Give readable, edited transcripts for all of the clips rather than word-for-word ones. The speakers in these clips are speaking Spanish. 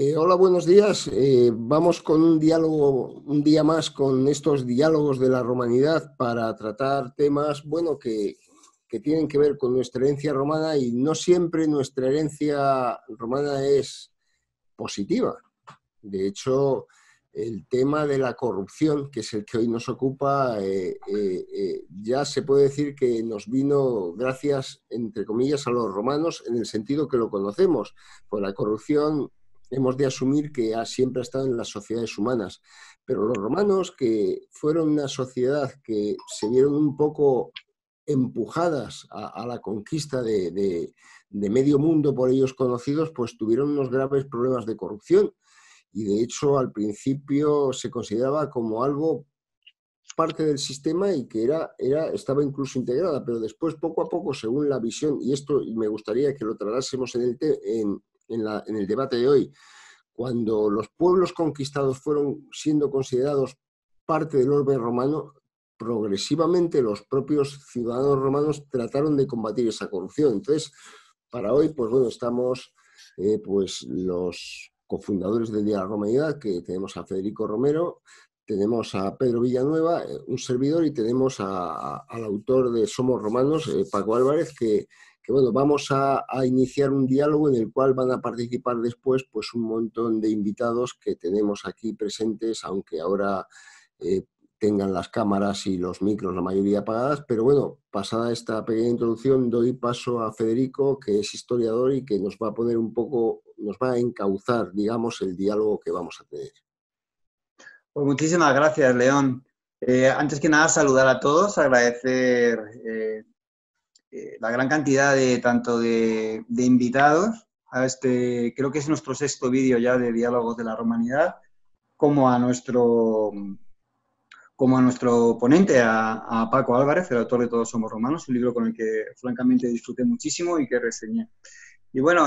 Hola, buenos días. Vamos con un diálogo, un día más con estos diálogos de la romanidad para tratar temas, bueno, que tienen que ver con nuestra herencia romana y no siempre nuestra herencia romana es positiva. De hecho, el tema de la corrupción, que es el que hoy nos ocupa, ya se puede decir que nos vino gracias, entre comillas, a los romanos en el sentido que lo conocemos. Pues la corrupción hemos de asumir que siempre ha estado en las sociedades humanas. Pero los romanos, que fueron una sociedad que se vieron un poco empujadas a la conquista de medio mundo por ellos conocidos, pues tuvieron unos graves problemas de corrupción y de hecho al principio se consideraba como algo parte del sistema y que estaba incluso integrada, pero después poco a poco, según la visión, y esto me gustaría que lo tratásemos en el debate de hoy, cuando los pueblos conquistados fueron siendo considerados parte del orbe romano, progresivamente los propios ciudadanos romanos trataron de combatir esa corrupción. Entonces, para hoy, pues bueno, estamos pues los cofundadores del Día de la Romanidad, que tenemos a Federico Romero, tenemos a Pedro Villanueva, un servidor, y tenemos al autor de Somos Romanos, Paco Álvarez, que bueno, vamos a iniciar un diálogo en el cual van a participar después pues un montón de invitados que tenemos aquí presentes, aunque ahora tengan las cámaras y los micros la mayoría apagadas, pero bueno, pasada esta pequeña introducción, doy paso a Federico, que es historiador y que nos va a poner un poco, nos va a encauzar, digamos, el diálogo que vamos a tener. Pues muchísimas gracias, León. Antes que nada, saludar a todos, agradecer la gran cantidad de invitados a creo que es nuestro sexto vídeo ya de Diálogos de la Romanidad, como a nuestro ponente, a Paco Álvarez, el autor de Todos Somos Romanos, un libro con el que francamente disfruté muchísimo y que reseñé. Y bueno,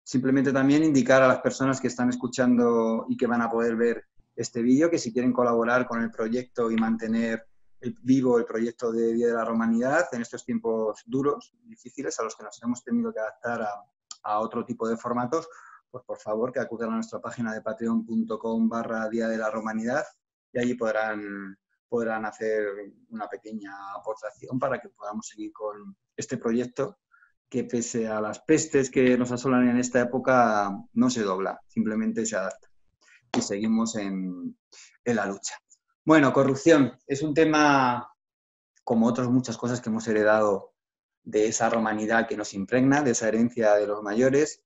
simplemente también indicar a las personas que están escuchando y que van a poder ver este vídeo, que si quieren colaborar con el proyecto y mantener vivo el proyecto de Día de la Romanidad en estos tiempos duros, difíciles, a los que nos hemos tenido que adaptar a otro tipo de formatos, pues por favor que acudan a nuestra página de patreon.com/Día de la Romanidad y allí podrán hacer una pequeña aportación para que podamos seguir con este proyecto que pese a las pestes que nos asolan en esta época no se dobla, simplemente se adapta y seguimos en la lucha. Bueno, corrupción es un tema, como otras muchas cosas que hemos heredado de esa romanidad que nos impregna, de esa herencia de los mayores,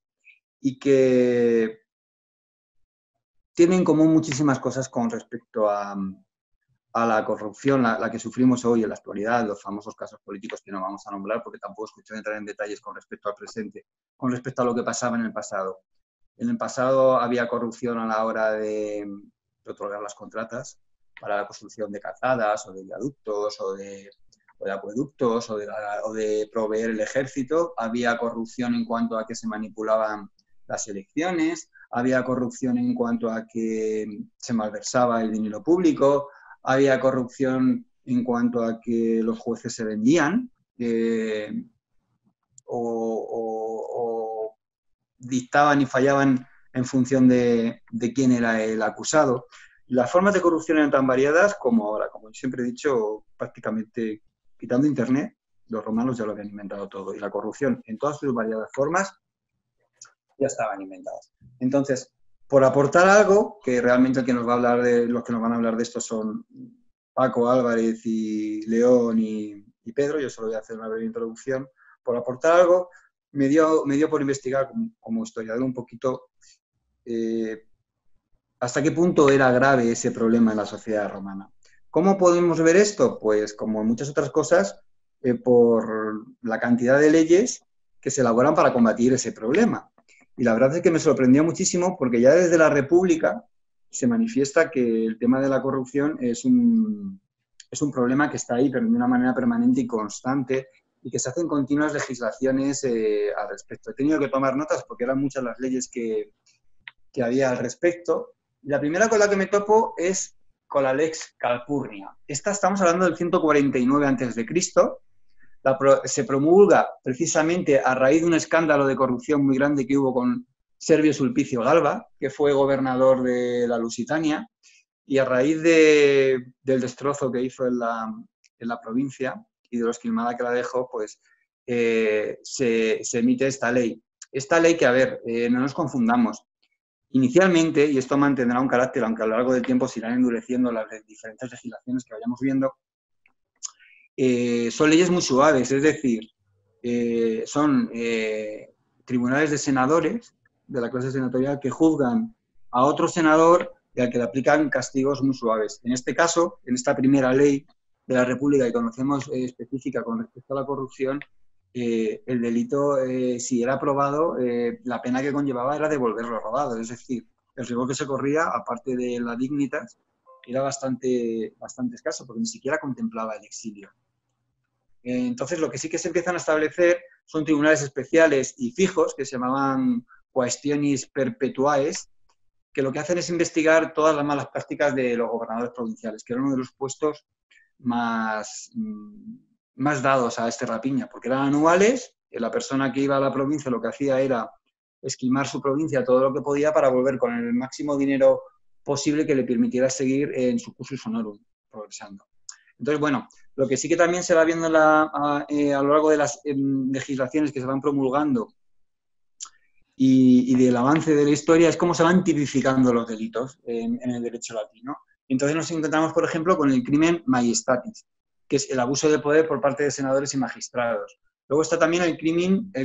y que tiene en común muchísimas cosas con respecto a la corrupción, la que sufrimos hoy en la actualidad, los famosos casos políticos que no vamos a nombrar porque tampoco escucho entrar en detalles con respecto al presente, con respecto a lo que pasaba en el pasado. En el pasado había corrupción a la hora de otorgar las contratas para la construcción de calzadas o de viaductos o de acueductos o de proveer el ejército. Había corrupción en cuanto a que se manipulaban las elecciones, había corrupción en cuanto a que se malversaba el dinero público, había corrupción en cuanto a que los jueces se vendían o dictaban y fallaban en función de quién era el acusado. Las formas de corrupción eran tan variadas como ahora. Como siempre he dicho, prácticamente quitando Internet, los romanos ya lo habían inventado todo. Y la corrupción en todas sus variadas formas ya estaban inventadas. Entonces, por aportar algo, que realmente el que nos va a hablar los que nos van a hablar de esto son Paco Álvarez y León y Pedro, yo solo voy a hacer una breve introducción. Por aportar algo, me dio por investigar como historiador un poquito hasta qué punto era grave ese problema en la sociedad romana. ¿Cómo podemos ver esto? Pues como en muchas otras cosas, por la cantidad de leyes que se elaboran para combatir ese problema. Y la verdad es que me sorprendió muchísimo porque ya desde la República se manifiesta que el tema de la corrupción es un problema que está ahí, pero de una manera permanente y constante, y que se hacen continuas legislaciones al respecto. He tenido que tomar notas porque eran muchas las leyes que había al respecto. Y la primera con la que me topo es con la Lex Calpurnia. Esta estamos hablando del 149 a.C., se promulga precisamente a raíz de un escándalo de corrupción muy grande que hubo con Servio Sulpicio Galba, que fue gobernador de la Lusitania, y a raíz del destrozo que hizo en la provincia y de lo esquilmada que la dejó, pues se emite esta ley. Esta ley que, a ver, no nos confundamos. Inicialmente, y esto mantendrá un carácter, aunque a lo largo del tiempo se irán endureciendo las diferentes legislaciones que vayamos viendo, son leyes muy suaves, es decir, son tribunales de senadores de la clase senatorial que juzgan a otro senador y al que le aplican castigos muy suaves. En este caso, en esta primera ley de la República que conocemos específica con respecto a la corrupción, el delito, si era aprobado, la pena que conllevaba era devolverlo robado. Es decir, el riesgo que se corría, aparte de la dignitas, era bastante escaso, porque ni siquiera contemplaba el exilio. Entonces, lo que sí que se empiezan a establecer son tribunales especiales y fijos, que se llamaban quaestionis perpetuaes, que lo que hacen es investigar todas las malas prácticas de los gobernadores provinciales, que era uno de los puestos más dados a este rapiña, porque eran anuales, la persona que iba a la provincia lo que hacía era esquilmar su provincia todo lo que podía para volver con el máximo dinero posible que le permitiera seguir en su cursus honorum, progresando. Entonces, bueno, lo que sí que también se va viendo a lo largo de las legislaciones que se van promulgando y del avance de la historia es cómo se van tipificando los delitos en el derecho latino. Entonces nos encontramos, por ejemplo, con el crimen maiestatis, que es el abuso de poder por parte de senadores y magistrados. Luego está también el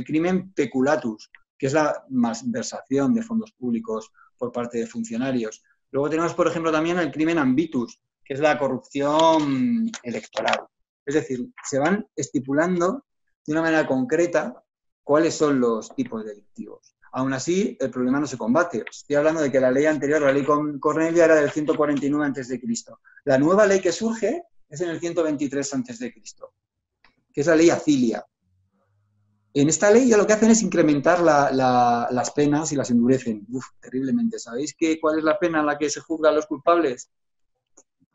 crimen peculatus, que es la malversación de fondos públicos por parte de funcionarios. Luego tenemos, por ejemplo, también el crimen ambitus, que es la corrupción electoral. Es decir, se van estipulando de una manera concreta cuáles son los tipos delictivos. Aún así, el problema no se combate. Estoy hablando de que la ley anterior, la ley Cornelia, era del 149 a.C. La nueva ley que surge es en el 123 a.C., que es la ley Acilia. En esta ley ya lo que hacen es incrementar las penas y las endurecen. Terriblemente. ¿Sabéis cuál es la pena a la que se juzga a los culpables?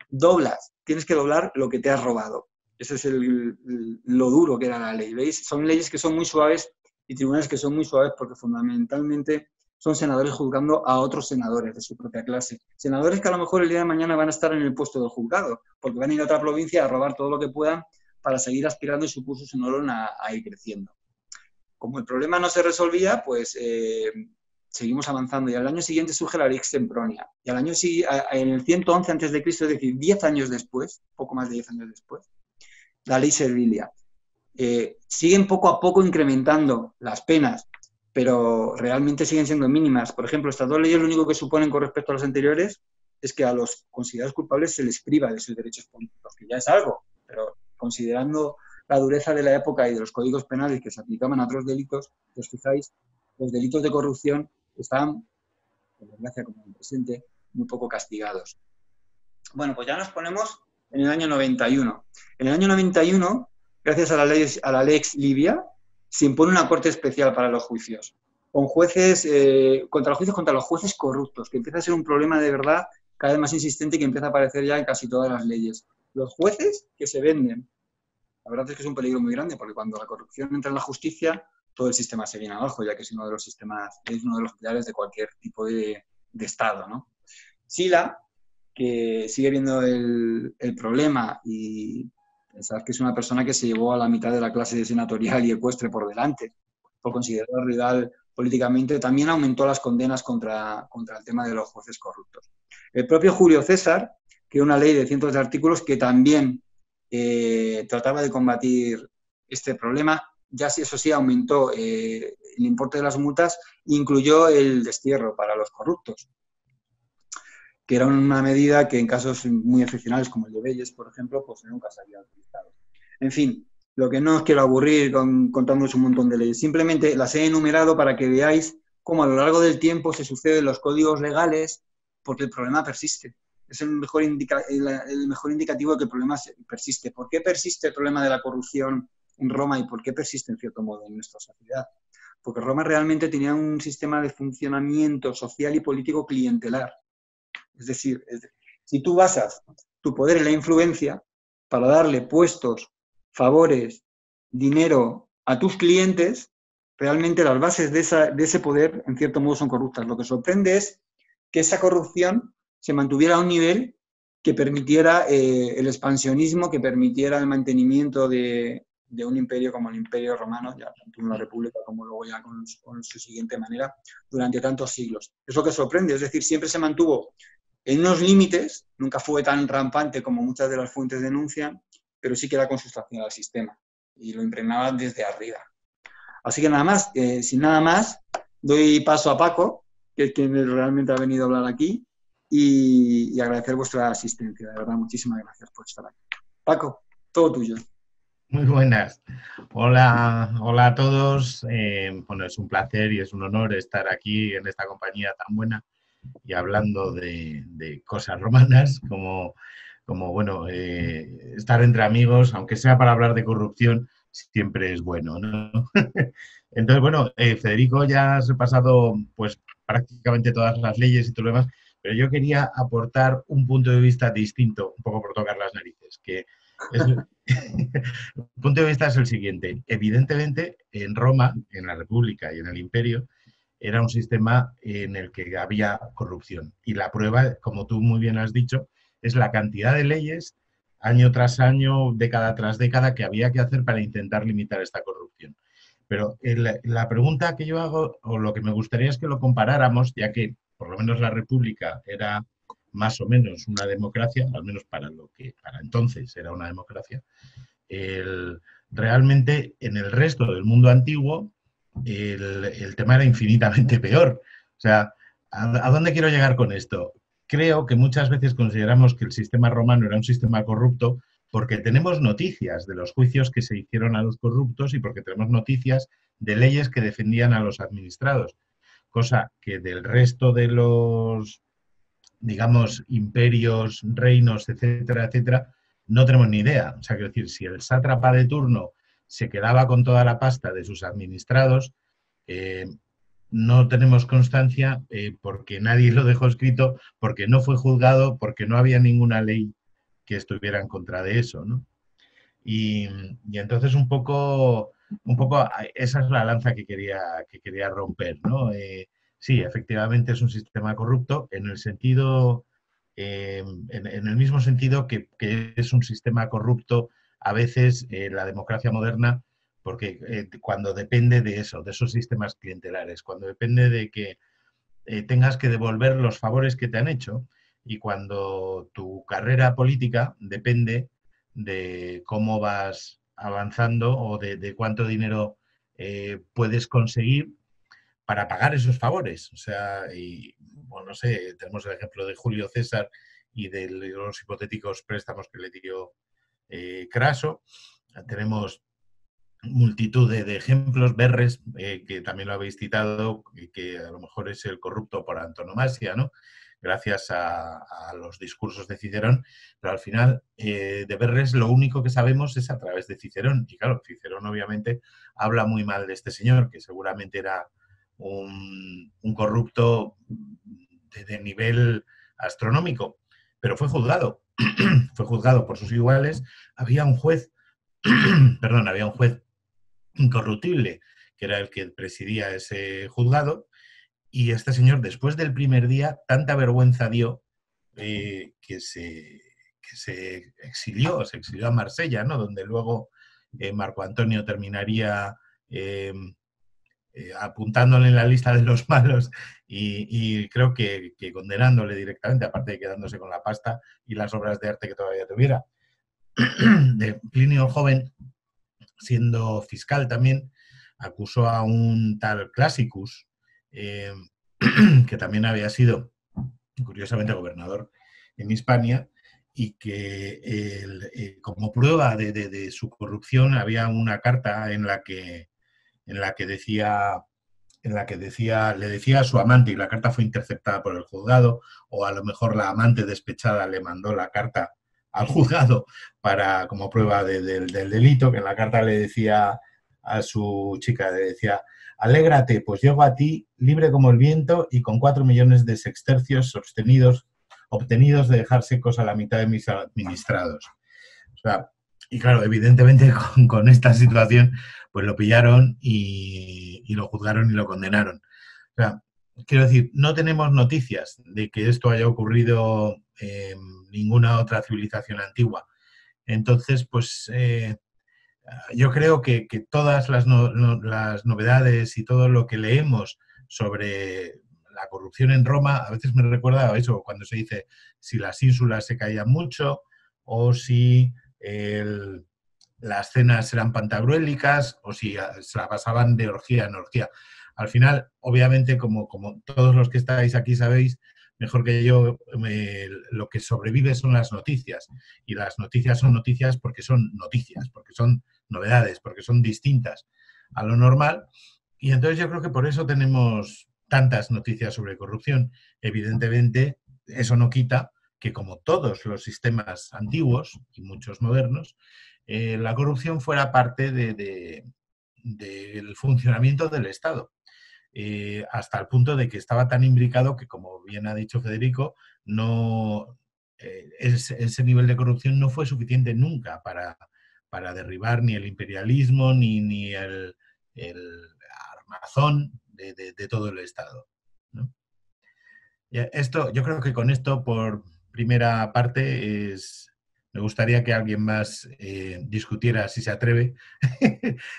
Doblas. Tienes que doblar lo que te has robado. Ese es lo duro que era la ley. ¿Veis? Son leyes que son muy suaves y tribunales que son muy suaves porque fundamentalmente son senadores juzgando a otros senadores de su propia clase. Senadores que a lo mejor el día de mañana van a estar en el puesto del juzgado porque van a ir a otra provincia a robar todo lo que puedan para seguir aspirando y su cursus honorum a ir creciendo. Como el problema no se resolvía, pues seguimos avanzando y al año siguiente surge la Lex Sempronia. Y al año en el 111 a.C., es decir, 10 años después, poco más de 10 años después, la ley Servilia. Siguen poco a poco incrementando las penas, pero realmente siguen siendo mínimas. Por ejemplo, estas dos leyes lo único que suponen con respecto a las anteriores es que a los considerados culpables se les priva de sus derechos políticos, que ya es algo, pero considerando la dureza de la época y de los códigos penales que se aplicaban a otros delitos, os fijáis, los delitos de corrupción estaban, por desgracia como en el presente, muy poco castigados. Bueno, pues ya nos ponemos en el año 91. En el año 91, gracias a la Lex Livia, se impone una corte especial para los juicios, con jueces, contra los jueces corruptos, que empieza a ser un problema de verdad cada vez más insistente y que empieza a aparecer ya en casi todas las leyes. Los jueces que se venden. La verdad es que es un peligro muy grande, porque cuando la corrupción entra en la justicia, todo el sistema se viene abajo, ya que es uno de los sistemas, es uno de los pilares de cualquier tipo de Estado, ¿no? Sila, que sigue viendo el problema y pensar que es una persona que se llevó a la mitad de la clase senatorial y ecuestre por delante, por considerarlo rival políticamente, también aumentó las condenas contra el tema de los jueces corruptos. El propio Julio César, que una ley de cientos de artículos que también trataba de combatir este problema, ya eso sí aumentó el importe de las multas, incluyó el destierro para los corruptos, que era una medida que en casos muy excepcionales como el de Belles, por ejemplo, pues nunca se había utilizado. En fin, lo que no os quiero aburrir contándoos un montón de leyes, simplemente las he enumerado para que veáis cómo a lo largo del tiempo se suceden los códigos legales porque el problema persiste. Es el mejor indicativo de que el problema persiste. ¿Por qué persiste el problema de la corrupción en Roma y por qué persiste en cierto modo en nuestra sociedad? Porque Roma realmente tenía un sistema de funcionamiento social y político clientelar. Es decir, si tú basas tu poder en la influencia para darle puestos, favores, dinero a tus clientes, realmente las bases de ese poder, en cierto modo, son corruptas. Lo que sorprende es que esa corrupción se mantuviera a un nivel que permitiera el expansionismo, que permitiera el mantenimiento de un imperio como el Imperio Romano, ya tanto en la República como luego ya con su siguiente manera, durante tantos siglos. Es lo que sorprende, es decir, siempre se mantuvo en unos límites, nunca fue tan rampante como muchas de las fuentes denuncian, pero sí que era consustancial al sistema y lo impregnaba desde arriba. Así que nada más, sin nada más, doy paso a Paco, que es quien realmente ha venido a hablar aquí, y agradecer vuestra asistencia. De verdad, muchísimas gracias por estar aquí. Paco, todo tuyo. Muy buenas. Hola, hola a todos. Bueno, es un placer y es un honor estar aquí en esta compañía tan buena y hablando de cosas romanas, como bueno, estar entre amigos, aunque sea para hablar de corrupción, siempre es bueno, ¿no? Entonces, bueno, Federico ya has repasado pues prácticamente todas las leyes y todo lo demás, pero yo quería aportar un punto de vista distinto, un poco por tocar las narices, que es, el punto de vista es el siguiente. Evidentemente, en Roma, en la República y en el Imperio, era un sistema en el que había corrupción. Y la prueba, como tú muy bien has dicho, es la cantidad de leyes, año tras año, década tras década, que había que hacer para intentar limitar esta corrupción. Pero la pregunta que yo hago, o lo que me gustaría es que lo comparáramos, ya que por lo menos la República era más o menos una democracia, al menos para lo que para entonces era una democracia, realmente en el resto del mundo antiguo el tema era infinitamente peor. O sea, ¿a dónde quiero llegar con esto? Creo que muchas veces consideramos que el sistema romano era un sistema corrupto porque tenemos noticias de los juicios que se hicieron a los corruptos y porque tenemos noticias de leyes que defendían a los administrados, cosa que del resto de los, digamos, imperios, reinos, etcétera, etcétera, no tenemos ni idea. O sea, quiero decir, si el sátrapa de turno se quedaba con toda la pasta de sus administrados, no tenemos constancia porque nadie lo dejó escrito, porque no fue juzgado, porque no había ninguna ley que estuviera en contra de eso, ¿no? Y entonces un poco esa es la lanza que quería romper, ¿no? Sí, efectivamente es un sistema corrupto en el sentido, en el mismo sentido que es un sistema corrupto a veces la democracia moderna, porque cuando depende de eso, de esos sistemas clientelares, cuando depende de que tengas que devolver los favores que te han hecho y cuando tu carrera política depende de cómo vas avanzando o de cuánto dinero puedes conseguir para pagar esos favores. O sea, y bueno, no sé, tenemos el ejemplo de Julio César y de los hipotéticos préstamos que le dio Craso. Tenemos multitud de ejemplos, Verres, que también lo habéis citado, que a lo mejor es el corrupto por antonomasia, ¿no? Gracias a los discursos de Cicerón, pero al final de Verres lo único que sabemos es a través de Cicerón. Y claro, Cicerón obviamente habla muy mal de este señor, que seguramente era un corrupto de nivel astronómico, pero fue juzgado. Fue juzgado por sus iguales. Había un juez, perdón, había un juez incorruptible, que era el que presidía ese juzgado, y este señor, después del primer día, tanta vergüenza dio que se exilió a Marsella, ¿no? Donde luego Marco Antonio terminaría apuntándole en la lista de los malos y creo que condenándole directamente, aparte de quedándose con la pasta y las obras de arte que todavía tuviera. De Plinio el Joven, siendo fiscal también, acusó a un tal Classicus, que también había sido, curiosamente, gobernador en Hispania, y que como prueba de su corrupción había una carta en la que decía, le decía a su amante, y la carta fue interceptada por el juzgado, o a lo mejor la amante despechada le mandó la carta al juzgado como prueba del delito, que en la carta le decía a su chica, le decía: alégrate, pues llego a ti libre como el viento y con 4 millones de sextercios obtenidos de dejar secos a la mitad de mis administrados. O sea, Y claro, evidentemente con esta situación, pues lo pillaron y lo juzgaron y lo condenaron. O sea, quiero decir, no tenemos noticias de que esto haya ocurrido en ninguna otra civilización antigua. Entonces, pues yo creo que todas las novedades y todo lo que leemos sobre la corrupción en Roma a veces me recuerda a eso, cuando se dice si las ínsulas se caían mucho o si el, las cenas eran pantagruélicas o si se la pasaban de orgía en orgía. Al final, obviamente, como todos los que estáis aquí sabéis, mejor que yo, lo que sobrevive son las noticias. Y las noticias son noticias, porque son novedades, porque son distintas a lo normal. Y entonces yo creo que por eso tenemos tantas noticias sobre corrupción. Evidentemente, eso no quita que, como todos los sistemas antiguos y muchos modernos, la corrupción fuera parte del funcionamiento del Estado. Hasta el punto de que estaba tan imbricado que, como bien ha dicho Federico, no, ese nivel de corrupción no fue suficiente nunca para derribar ni el imperialismo ni el armazón de todo el Estado, ¿no? Esto, yo creo que con esto, por primera parte, me gustaría que alguien más discutiera, si se atreve,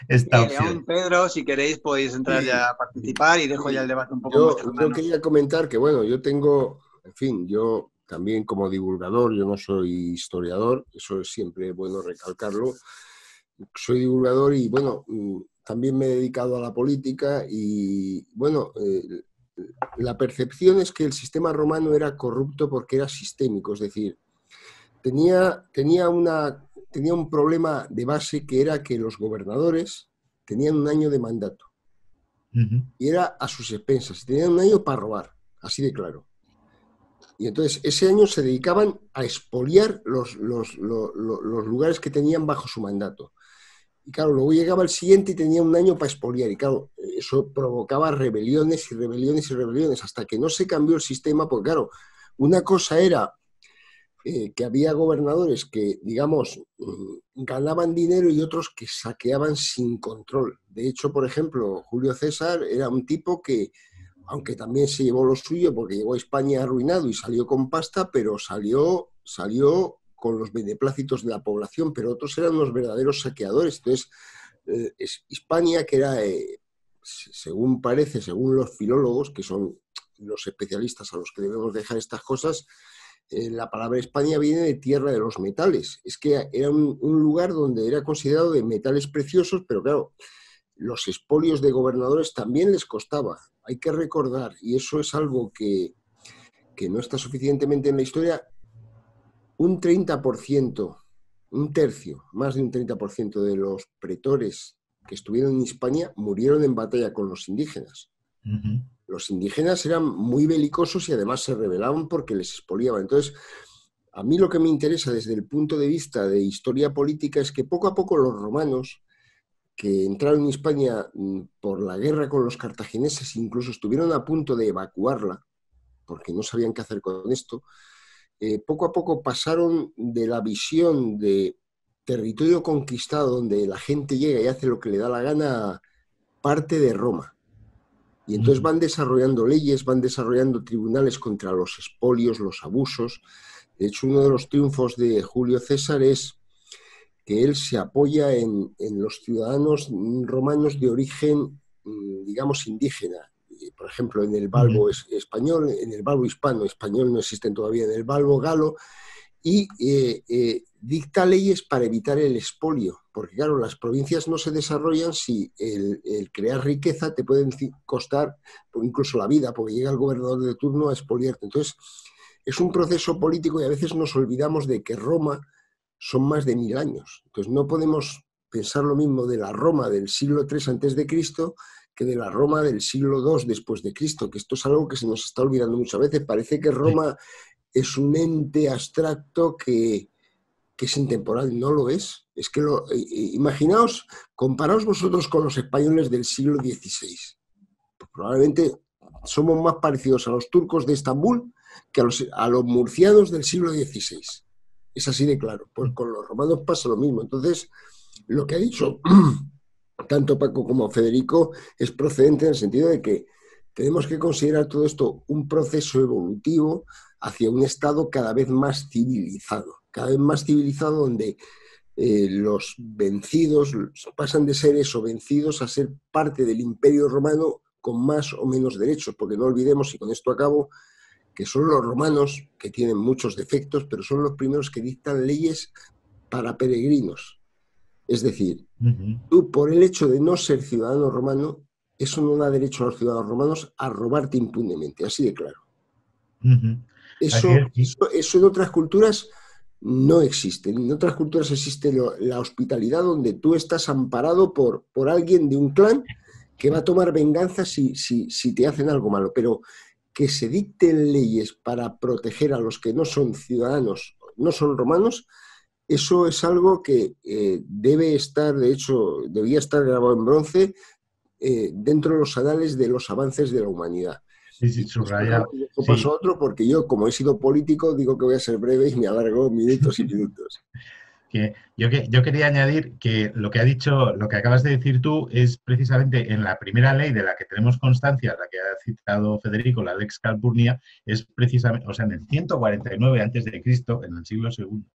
esta Sí, León, opción. Pedro, si queréis podéis entrar ya Y, a participar y dejo ya el y debate un poco en vuestras yo manos. quería comentar que, bueno, yo tengo, en fin, yo también como divulgador, yo no soy historiador, eso es siempre bueno recalcarlo, soy divulgador y, bueno, también me he dedicado a la política y, bueno, la percepción es que el sistema romano era corrupto porque era sistémico, es decir, tenía un problema de base que era que los gobernadores tenían un año de mandato Uh -huh. y era a sus expensas, tenían un año para robar, así de claro. Y entonces ese año se dedicaban a expoliar los lugares que tenían bajo su mandato. Y claro, luego llegaba el siguiente y tenía un año para expoliar. Y claro, eso provocaba rebeliones y rebeliones y rebeliones, hasta que no se cambió el sistema, porque claro, una cosa era que había gobernadores que, digamos, ganaban dinero y otros que saqueaban sin control. De hecho, por ejemplo, Julio César era un tipo que, aunque también se llevó lo suyo porque llegó a España arruinado y salió con pasta, pero salió con los beneplácitos de la población, pero otros eran los verdaderos saqueadores. Entonces, Hispania, que era, según parece, según los filólogos, que son los especialistas a los que debemos dejar estas cosas, la palabra España viene de tierra de los metales. Es que era un lugar donde era considerado de metales preciosos, pero claro, los expolios de gobernadores también les costaba. Hay que recordar, y eso es algo que no está suficientemente en la historia, un 30%, un tercio, más de un 30% de los pretores que estuvieron en Hispania murieron en batalla con los indígenas. Uh -huh. Los indígenas eran muy belicosos y además se rebelaban porque les expoliaban. Entonces, a mí lo que me interesa desde el punto de vista de historia política es que poco a poco los romanos, que entraron en España por la guerra con los cartagineses, incluso estuvieron a punto de evacuarla, porque no sabían qué hacer con esto, poco a poco pasaron de la visión de territorio conquistado, donde la gente llega y hace lo que le da la gana, a parte de Roma. Y entonces van desarrollando leyes, van desarrollando tribunales contra los expolios, los abusos. De hecho, uno de los triunfos de Julio César es que él se apoya en los ciudadanos romanos de origen, digamos, indígena. Por ejemplo, en el Balbo español, en el Balbo hispano, español no existen todavía, en el Balbo galo, y dicta leyes para evitar el expolio, porque claro, las provincias no se desarrollan si el crear riqueza te puede costar incluso la vida, porque llega el gobernador de turno a expoliarte. Entonces, es un proceso político y a veces nos olvidamos de que Roma son más de 1000 años. Entonces, no podemos pensar lo mismo de la Roma del siglo III antes de Cristo que de la Roma del siglo II después de Cristo, que esto es algo que se nos está olvidando muchas veces. Parece que Roma es un ente abstracto que es intemporal, no lo es. Es que imaginaos, comparaos vosotros con los españoles del siglo XVI. Pues probablemente somos más parecidos a los turcos de Estambul que a los murcianos del siglo XVI. Es así de claro. Pues con los romanos pasa lo mismo. Entonces, lo que ha dicho tanto Paco como Federico es procedente en el sentido de que tenemos que considerar todo esto un proceso evolutivo hacia un estado cada vez más civilizado donde los vencidos pasan de ser eso, vencidos, a ser parte del Imperio Romano con más o menos derechos, porque no olvidemos, y con esto acabo, que son los romanos, que tienen muchos defectos, pero son los primeros que dictan leyes para peregrinos. Es decir, tú por el hecho de no ser ciudadano romano, eso no da derecho a los ciudadanos romanos a robarte impunemente, así de claro. Así es, sí. Eso en otras culturas no existe. En otras culturas existe la hospitalidad donde tú estás amparado por alguien de un clan que va a tomar venganza si te hacen algo malo. Pero que se dicten leyes para proteger a los que no son ciudadanos, no son romanos, eso es algo que debe estar, de hecho, debía estar grabado en bronce dentro de los anales de los avances de la humanidad. Sí, sí, Y después subrayado. paso Sí. a otro porque yo, como he sido político, digo que voy a ser breve y me alargo minutos y minutos. Yo quería añadir que lo que ha dicho, lo que acabas de decir tú, es precisamente en la primera ley de la que tenemos constancia, la que ha citado Federico, la Lex Calpurnia, es precisamente, o sea, en el 149 antes de Cristo, en el siglo II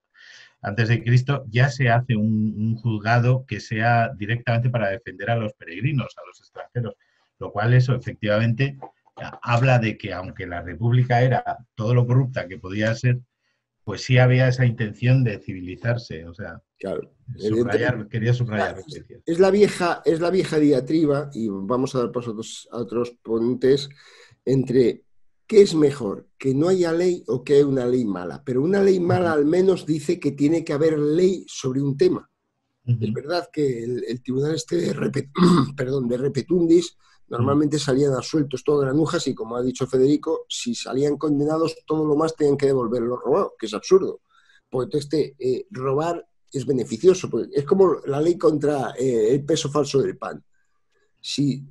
antes de Cristo, ya se hace un juzgado que sea directamente para defender a los peregrinos, a los extranjeros, lo cual eso efectivamente habla de que aunque la República era todo lo corrupta que podía ser, pues sí había esa intención de civilizarse, o sea, Claro, evidentemente. quería subrayar lo que decías. Es la vieja diatriba, y vamos a dar paso a otros ponentes, entre qué es mejor, que no haya ley o que haya una ley mala. Pero una ley mala al menos dice que tiene que haber ley sobre un tema. Es verdad que el tribunal este de repetundis normalmente salían absueltos todos granujas y, como ha dicho Federico, si salían condenados, todo lo más tenían que devolver lo robado, que es absurdo. Porque entonces robar es beneficioso, porque es como la ley contra el peso falso del pan. Si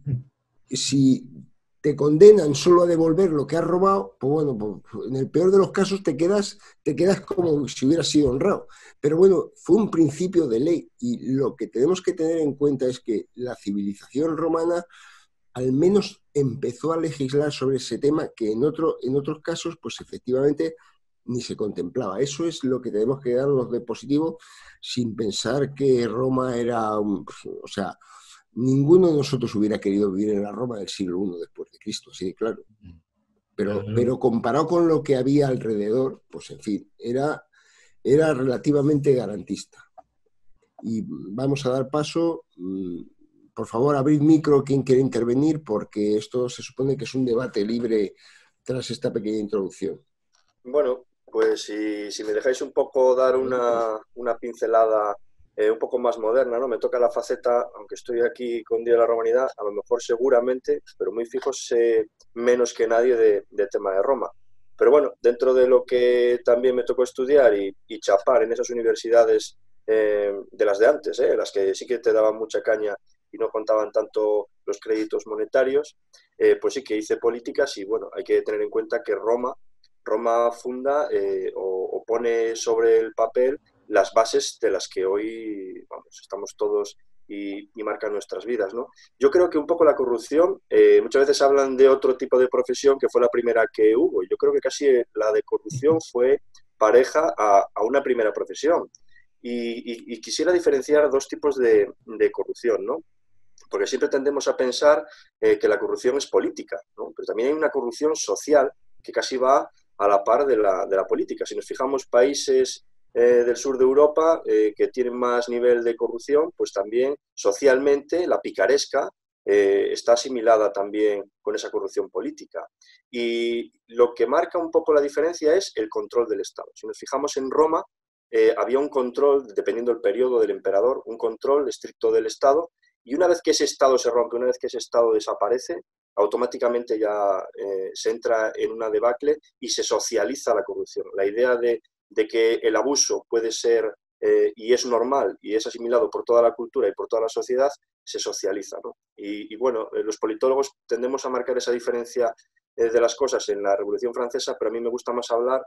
te condenan solo a devolver lo que has robado, pues bueno, pues en el peor de los casos te quedas como si hubieras sido honrado. Pero bueno, fue un principio de ley y lo que tenemos que tener en cuenta es que la civilización romana al menos empezó a legislar sobre ese tema que en otros casos, pues efectivamente ni se contemplaba. Eso es lo que tenemos que darnos de positivo sin pensar que Roma era o sea, ninguno de nosotros hubiera querido vivir en la Roma del siglo I después de Cristo, sí, claro. Pero comparado con lo que había alrededor, pues en fin, era relativamente garantista. Y vamos a dar paso. Por favor, abrid micro quien quiere intervenir, porque esto se supone que es un debate libre tras esta pequeña introducción. Bueno, pues si me dejáis un poco dar una pincelada un poco más moderna, ¿no? Me toca la faceta, aunque estoy aquí con Día de la Romanidad, a lo mejor seguramente, pero muy fijo, sé menos que nadie de tema de Roma. Pero bueno, dentro de lo que también me tocó estudiar y chapar en esas universidades de las de antes, las que sí que te daban mucha caña y no contaban tanto los créditos monetarios, pues sí que hice políticas y bueno, hay que tener en cuenta que Roma funda o pone sobre el papel las bases de las que hoy vamos, estamos todos y marcan nuestras vidas, ¿no? Yo creo que un poco la corrupción, muchas veces hablan de otro tipo de profesión que fue la primera que hubo. Yo creo que casi la de corrupción fue pareja a una primera profesión. Y quisiera diferenciar dos tipos de corrupción, ¿no? Porque siempre tendemos a pensar que la corrupción es política, ¿no? Pero también hay una corrupción social que casi va a la par de la política. Si nos fijamos, países del sur de Europa que tienen más nivel de corrupción, pues también socialmente la picaresca está asimilada también con esa corrupción política. Y lo que marca un poco la diferencia es el control del Estado. Si nos fijamos en Roma, había un control, dependiendo del periodo del emperador, un control estricto del Estado, y una vez que ese Estado se rompe, una vez que ese Estado desaparece, automáticamente ya se entra en una debacle y se socializa la corrupción. La idea de que el abuso puede ser y es normal y es asimilado por toda la cultura y por toda la sociedad, se socializa, ¿no? Y bueno, los politólogos tendemos a marcar esa diferencia de las cosas en la Revolución Francesa, pero a mí me gusta más hablar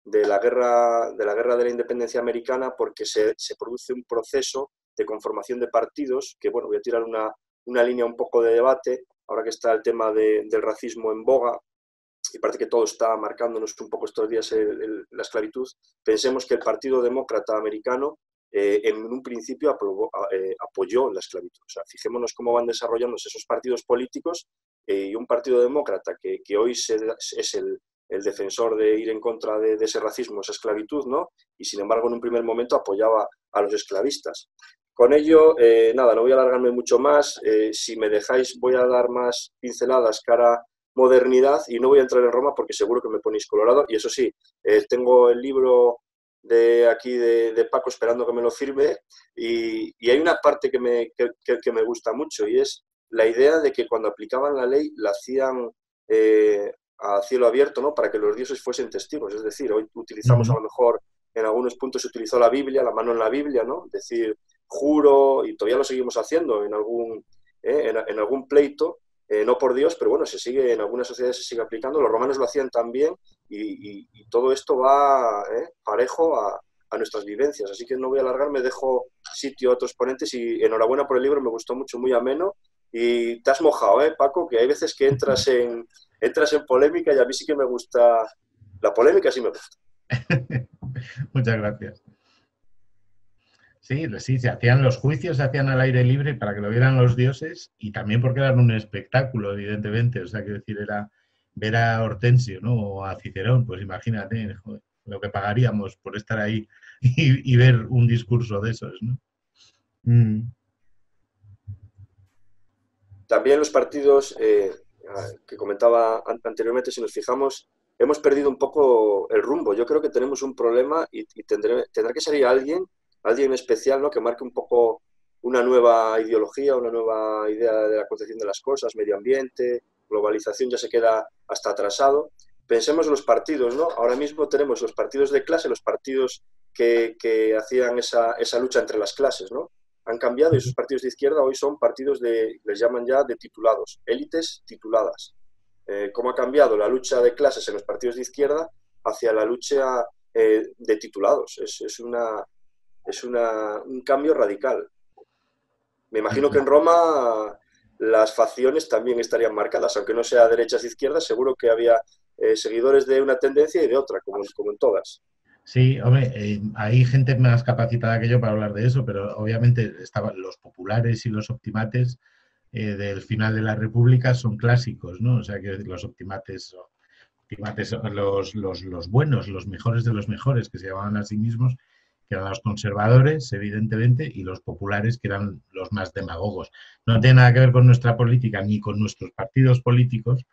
de la guerra de la independencia americana, porque se produce un proceso de conformación de partidos, que bueno, voy a tirar una línea un poco de debate, ahora que está el tema del racismo en boga, y parece que todo está marcándonos un poco estos días la esclavitud. Pensemos que el Partido Demócrata americano en un principio apoyó la esclavitud. O sea, fijémonos cómo van desarrollándose esos partidos políticos y un Partido Demócrata que hoy es el defensor de ir en contra de ese racismo, esa esclavitud, ¿no? Y sin embargo en un primer momento apoyaba a los esclavistas. Con ello, nada, no voy a alargarme mucho más. Si me dejáis, voy a dar más pinceladas cara modernidad y no voy a entrar en Roma porque seguro que me ponéis colorado. Y eso sí, tengo el libro de aquí de Paco esperando que me lo firme y hay una parte que me gusta mucho y es la idea de que cuando aplicaban la ley la hacían a cielo abierto, ¿no? Para que los dioses fuesen testigos. Es decir, hoy utilizamos a lo mejor, en algunos puntos se utilizó la Biblia, la mano en la Biblia, ¿no? Es decir, juro, y todavía lo seguimos haciendo en algún pleito, no por Dios, pero bueno, en algunas sociedades se sigue aplicando, los romanos lo hacían también y todo esto va parejo a nuestras vivencias, así que no voy a alargarme, dejo sitio a otros ponentes y enhorabuena por el libro, me gustó mucho, muy ameno y te has mojado, Paco, que hay veces que entras en polémica y a mí sí que me gusta, la polémica sí me gusta. Muchas gracias. Sí, se hacían los juicios, se hacían al aire libre para que lo vieran los dioses y también porque eran un espectáculo, evidentemente. O sea, quiero decir, era ver a Hortensio, ¿no? O a Cicerón, pues imagínate, joder, lo que pagaríamos por estar ahí y ver un discurso de esos, ¿no? También los partidos que comentaba anteriormente, si nos fijamos, hemos perdido un poco el rumbo. Yo creo que tenemos un problema y tendrá que salir alguien especial, ¿no? Que marque un poco una nueva ideología, una nueva idea de la concepción de las cosas, medio ambiente, globalización ya se queda hasta atrasado. Pensemos en los partidos, ¿no? Ahora mismo tenemos los partidos de clase, los partidos que hacían esa lucha entre las clases, ¿no? Han cambiado y esos partidos de izquierda hoy son partidos les llaman ya de titulados, élites tituladas. ¿Cómo ha cambiado la lucha de clases en los partidos de izquierda hacia la lucha de titulados? Es un cambio radical. Me imagino que en Roma las facciones también estarían marcadas, aunque no sea derechas e izquierdas, seguro que había seguidores de una tendencia y de otra, como en todas. Sí, hombre, hay gente más capacitada que yo para hablar de eso, pero obviamente estaban los populares y los optimates del final de la República son clásicos, ¿no? O sea que los optimates son los buenos, los mejores de los mejores, que se llamaban a sí mismos, que eran los conservadores, evidentemente, y los populares, que eran los más demagogos. No tiene nada que ver con nuestra política ni con nuestros partidos políticos,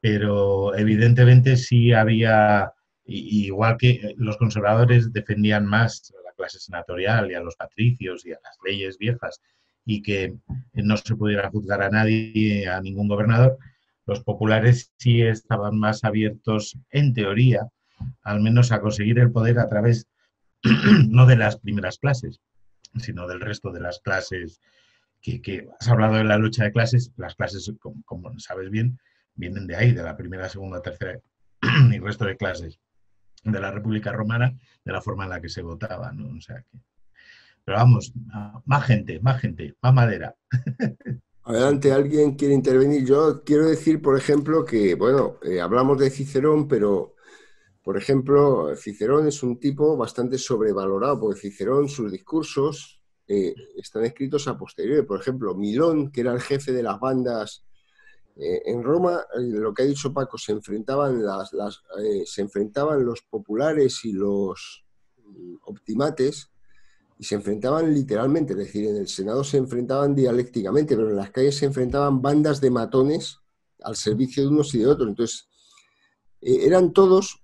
pero evidentemente sí había, igual que los conservadores defendían más a la clase senatorial y a los patricios y a las leyes viejas y que no se pudiera juzgar a nadie, a ningún gobernador, los populares sí estaban más abiertos, en teoría, al menos a conseguir el poder a través no de las primeras clases, sino del resto de las clases que has hablado de la lucha de clases. Las clases, como sabes bien, vienen de ahí, de la primera, segunda, tercera y el resto de clases de la República Romana, de la forma en la que se votaba, ¿no? O sea que, pero vamos, más gente, más madera. Adelante, ¿alguien quiere intervenir? Yo quiero decir, por ejemplo, que, bueno, hablamos de Cicerón, pero, por ejemplo, Cicerón es un tipo bastante sobrevalorado, porque Cicerón, sus discursos están escritos a posteriori. Por ejemplo, Milón, que era el jefe de las bandas en Roma, lo que ha dicho Paco, se enfrentaban se enfrentaban los populares y los optimates, y se enfrentaban literalmente, es decir, en el Senado se enfrentaban dialécticamente, pero en las calles se enfrentaban bandas de matones al servicio de unos y de otros. Entonces, eran todos,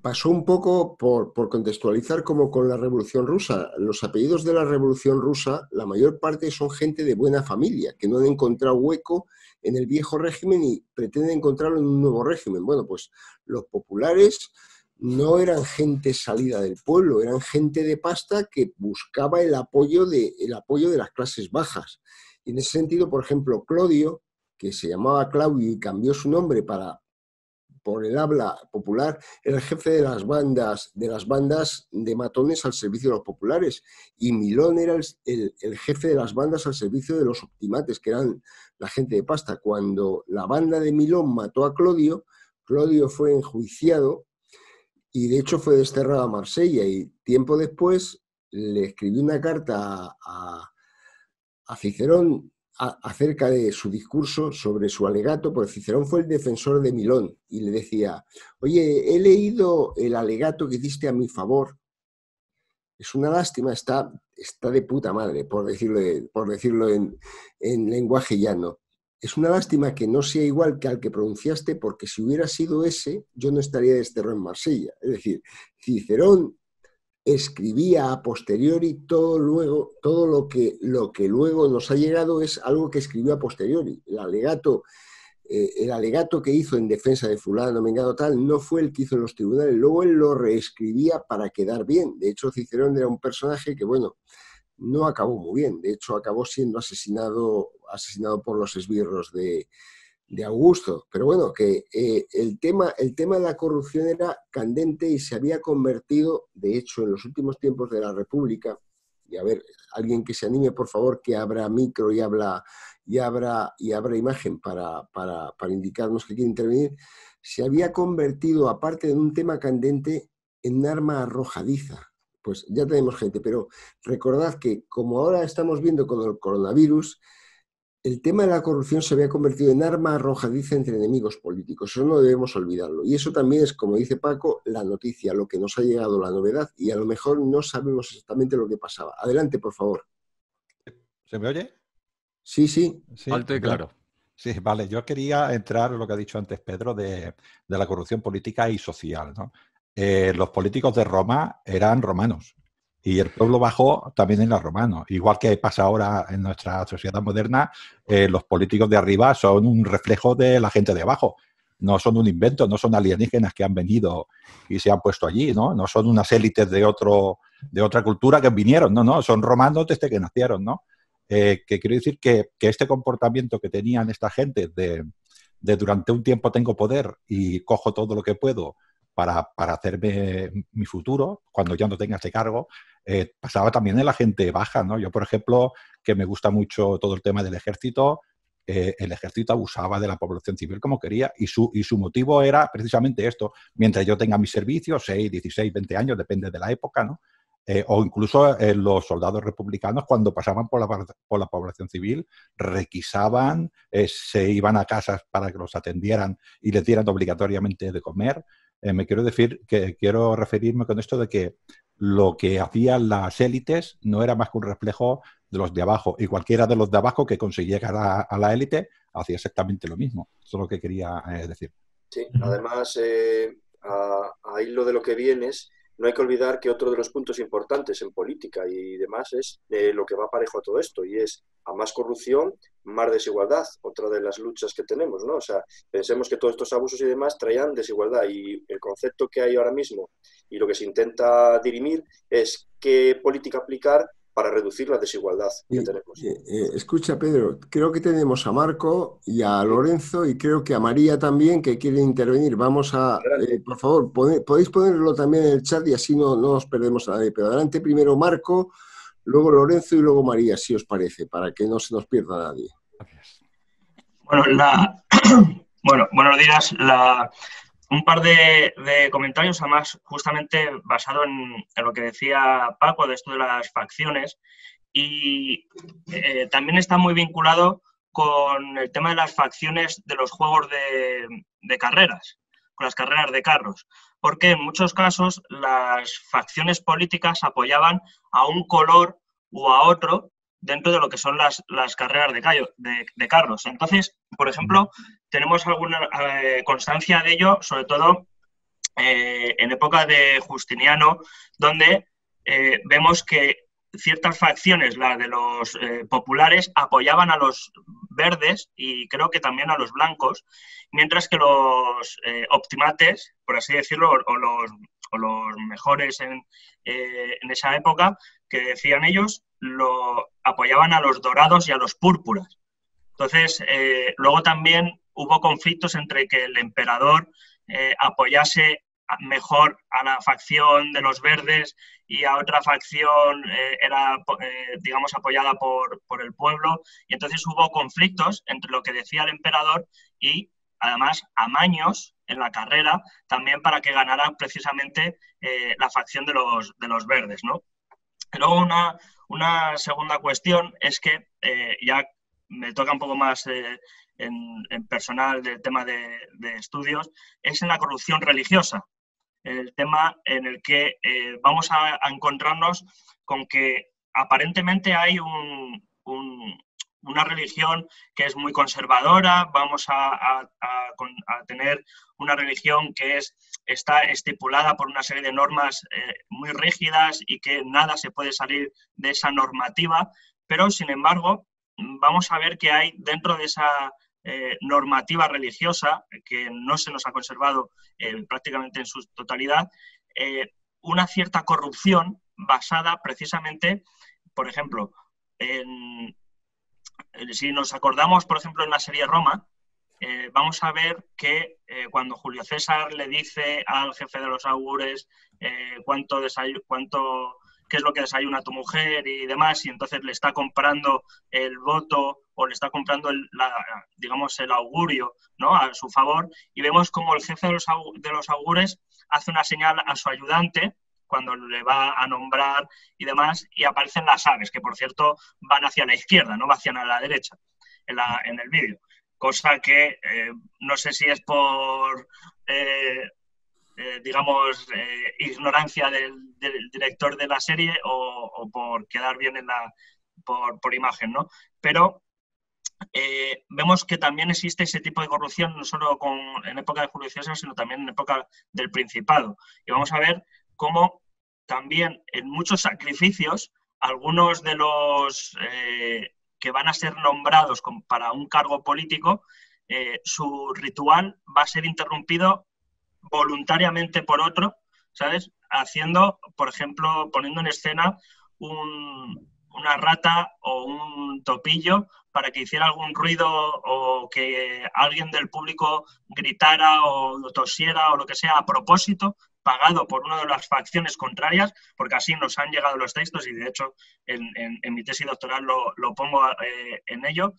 pasó un poco por contextualizar como con la Revolución Rusa. Los apellidos de la Revolución Rusa, la mayor parte son gente de buena familia, que no han encontrado hueco en el viejo régimen y pretenden encontrarlo en un nuevo régimen. Bueno, pues los populares no eran gente salida del pueblo, eran gente de pasta que buscaba el apoyo de las clases bajas. Y en ese sentido, por ejemplo, Clodio, que se llamaba Claudio y cambió su nombre para por el habla popular, era el jefe de las bandas de matones al servicio de los populares. Y Milón era el jefe de las bandas al servicio de los optimates, que eran la gente de pasta. Cuando la banda de Milón mató a Clodio, Clodio fue enjuiciado y de hecho fue desterrado a Marsella. Y tiempo después le escribió una carta a Cicerón acerca de su discurso sobre su alegato, porque Cicerón fue el defensor de Milón y le decía: oye, he leído el alegato que hiciste a mi favor, es una lástima, está de puta madre, por decirlo en lenguaje llano. Es una lástima que no sea igual que al que pronunciaste, porque si hubiera sido ese, yo no estaría desterrado en Marsella. Es decir, Cicerón escribía a posteriori todo lo que luego nos ha llegado es algo que escribió a posteriori. El alegato que hizo en defensa de fulano, mengano, tal, no fue el que hizo en los tribunales. Luego él lo reescribía para quedar bien. De hecho, Cicerón era un personaje que, bueno, no acabó muy bien. De hecho, acabó siendo asesinado por los esbirros de Augusto. Pero bueno, que el tema de la corrupción era candente y se había convertido, de hecho, en los últimos tiempos de la República, y a ver, alguien que se anime, por favor, que abra micro y abra imagen para indicarnos que quiere intervenir, se había convertido, aparte de un tema candente, en un arma arrojadiza. Pues ya tenemos gente, pero recordad que como ahora estamos viendo con el coronavirus, el tema de la corrupción se había convertido en arma arrojadiza entre enemigos políticos. Eso no debemos olvidarlo. Y eso también es, como dice Paco, la noticia, lo que nos ha llegado, la novedad, y a lo mejor no sabemos exactamente lo que pasaba. Adelante, por favor. ¿Se me oye? Sí, sí. Alto y claro. Sí, vale. Yo quería entrar en lo que ha dicho antes Pedro de la corrupción política y social, ¿no? Los políticos de Roma eran romanos. Y el pueblo bajo también era romano. Igual que pasa ahora en nuestra sociedad moderna, los políticos de arriba son un reflejo de la gente de abajo. No son un invento, no son alienígenas que han venido y se han puesto allí, ¿no? No son unas élites de otra cultura que vinieron, no, son romanos desde que nacieron, ¿no? Que quiero decir que este comportamiento que tenían esta gente de durante un tiempo tengo poder y cojo todo lo que puedo para hacerme mi futuro, cuando ya no tenga ese cargo, pasaba también en la gente baja, ¿no? Yo, por ejemplo, que me gusta mucho todo el tema del ejército, el ejército abusaba de la población civil como quería y su motivo era precisamente esto. Mientras yo tenga mis servicios, 6, 16, 20 años, depende de la época, ¿no? O incluso los soldados republicanos, cuando pasaban por la población civil, requisaban, se iban a casas para que los atendieran y les dieran obligatoriamente de comer. Me quiero referirme con esto de que lo que hacían las élites no era más que un reflejo de los de abajo, y cualquiera de los de abajo que conseguía llegar a la élite hacía exactamente lo mismo. Eso es lo que quería decir. Sí, además, a hilo de lo que vienes, no hay que olvidar que otro de los puntos importantes en política y demás es lo que va parejo a todo esto, y es a más corrupción, más desigualdad, otra de las luchas que tenemos, ¿no? O sea, pensemos que todos estos abusos y demás traían desigualdad, y el concepto que hay ahora mismo y lo que se intenta dirimir es qué política aplicar para reducir la desigualdad que tenemos. Escucha, Pedro, creo que tenemos a Marco y a Lorenzo y creo que a María también que quiere intervenir. Vamos a, por favor, podéis ponerlo también en el chat y así no nos perdemos a nadie. Pero adelante primero Marco, luego Lorenzo y luego María, si os parece, para que no se nos pierda nadie. Bueno, buenos días. Un par de comentarios, además, justamente basado en lo que decía Paco de esto de las facciones, y también está muy vinculado con el tema de las facciones de los juegos de carreras, con las carreras de carros, porque en muchos casos las facciones políticas apoyaban a un color u a otro dentro de lo que son las carreras de carros. Entonces, por ejemplo, tenemos alguna constancia de ello, sobre todo en época de Justiniano, donde vemos que ciertas facciones, las de los populares, apoyaban a los verdes y creo que también a los blancos, mientras que los optimates, por así decirlo, o los mejores en esa época, que decían ellos, lo apoyaban a los dorados y a los púrpuras. Entonces, luego también hubo conflictos entre que el emperador apoyase mejor a la facción de los verdes y a otra facción era, digamos, apoyada por el pueblo. Y entonces hubo conflictos entre lo que decía el emperador y, además, amaños en la carrera también para que ganara precisamente la facción de los verdes, ¿no? Luego una segunda cuestión es que ya me toca un poco más en personal del tema de estudios, es en la corrupción religiosa. El tema en el que vamos a encontrarnos con que aparentemente hay una religión que es muy conservadora, vamos a tener una religión que está estipulada por una serie de normas muy rígidas y que nada se puede salir de esa normativa, pero sin embargo vamos a ver que hay dentro de esa normativa religiosa, que no se nos ha conservado prácticamente en su totalidad, una cierta corrupción basada precisamente, por ejemplo, si nos acordamos, por ejemplo, en la serie Roma, vamos a ver que cuando Julio César le dice al jefe de los augures qué es lo que desayuna tu mujer y demás, y entonces le está comprando el voto o le está comprando digamos, el augurio, ¿no?, a su favor, y vemos como el jefe de los augures hace una señal a su ayudante cuando le va a nombrar y demás, y aparecen las aves, que por cierto van hacia la izquierda, no hacia la derecha en el vídeo, cosa que no sé si es por digamos, ignorancia del director de la serie o por quedar bien por imagen, ¿no? Pero vemos que también existe ese tipo de corrupción, no solo en época de Julio César, sino también en época del Principado. Y vamos a ver cómo también en muchos sacrificios, algunos de los que van a ser nombrados para un cargo político, su ritual va a ser interrumpido voluntariamente por otro, ¿sabes? Haciendo, por ejemplo, poniendo en escena una rata o un topillo para que hiciera algún ruido o que alguien del público gritara o tosiera o lo que sea a propósito, pagado por una de las facciones contrarias, porque así nos han llegado los textos y de hecho en mi tesis doctoral lo pongo en ello,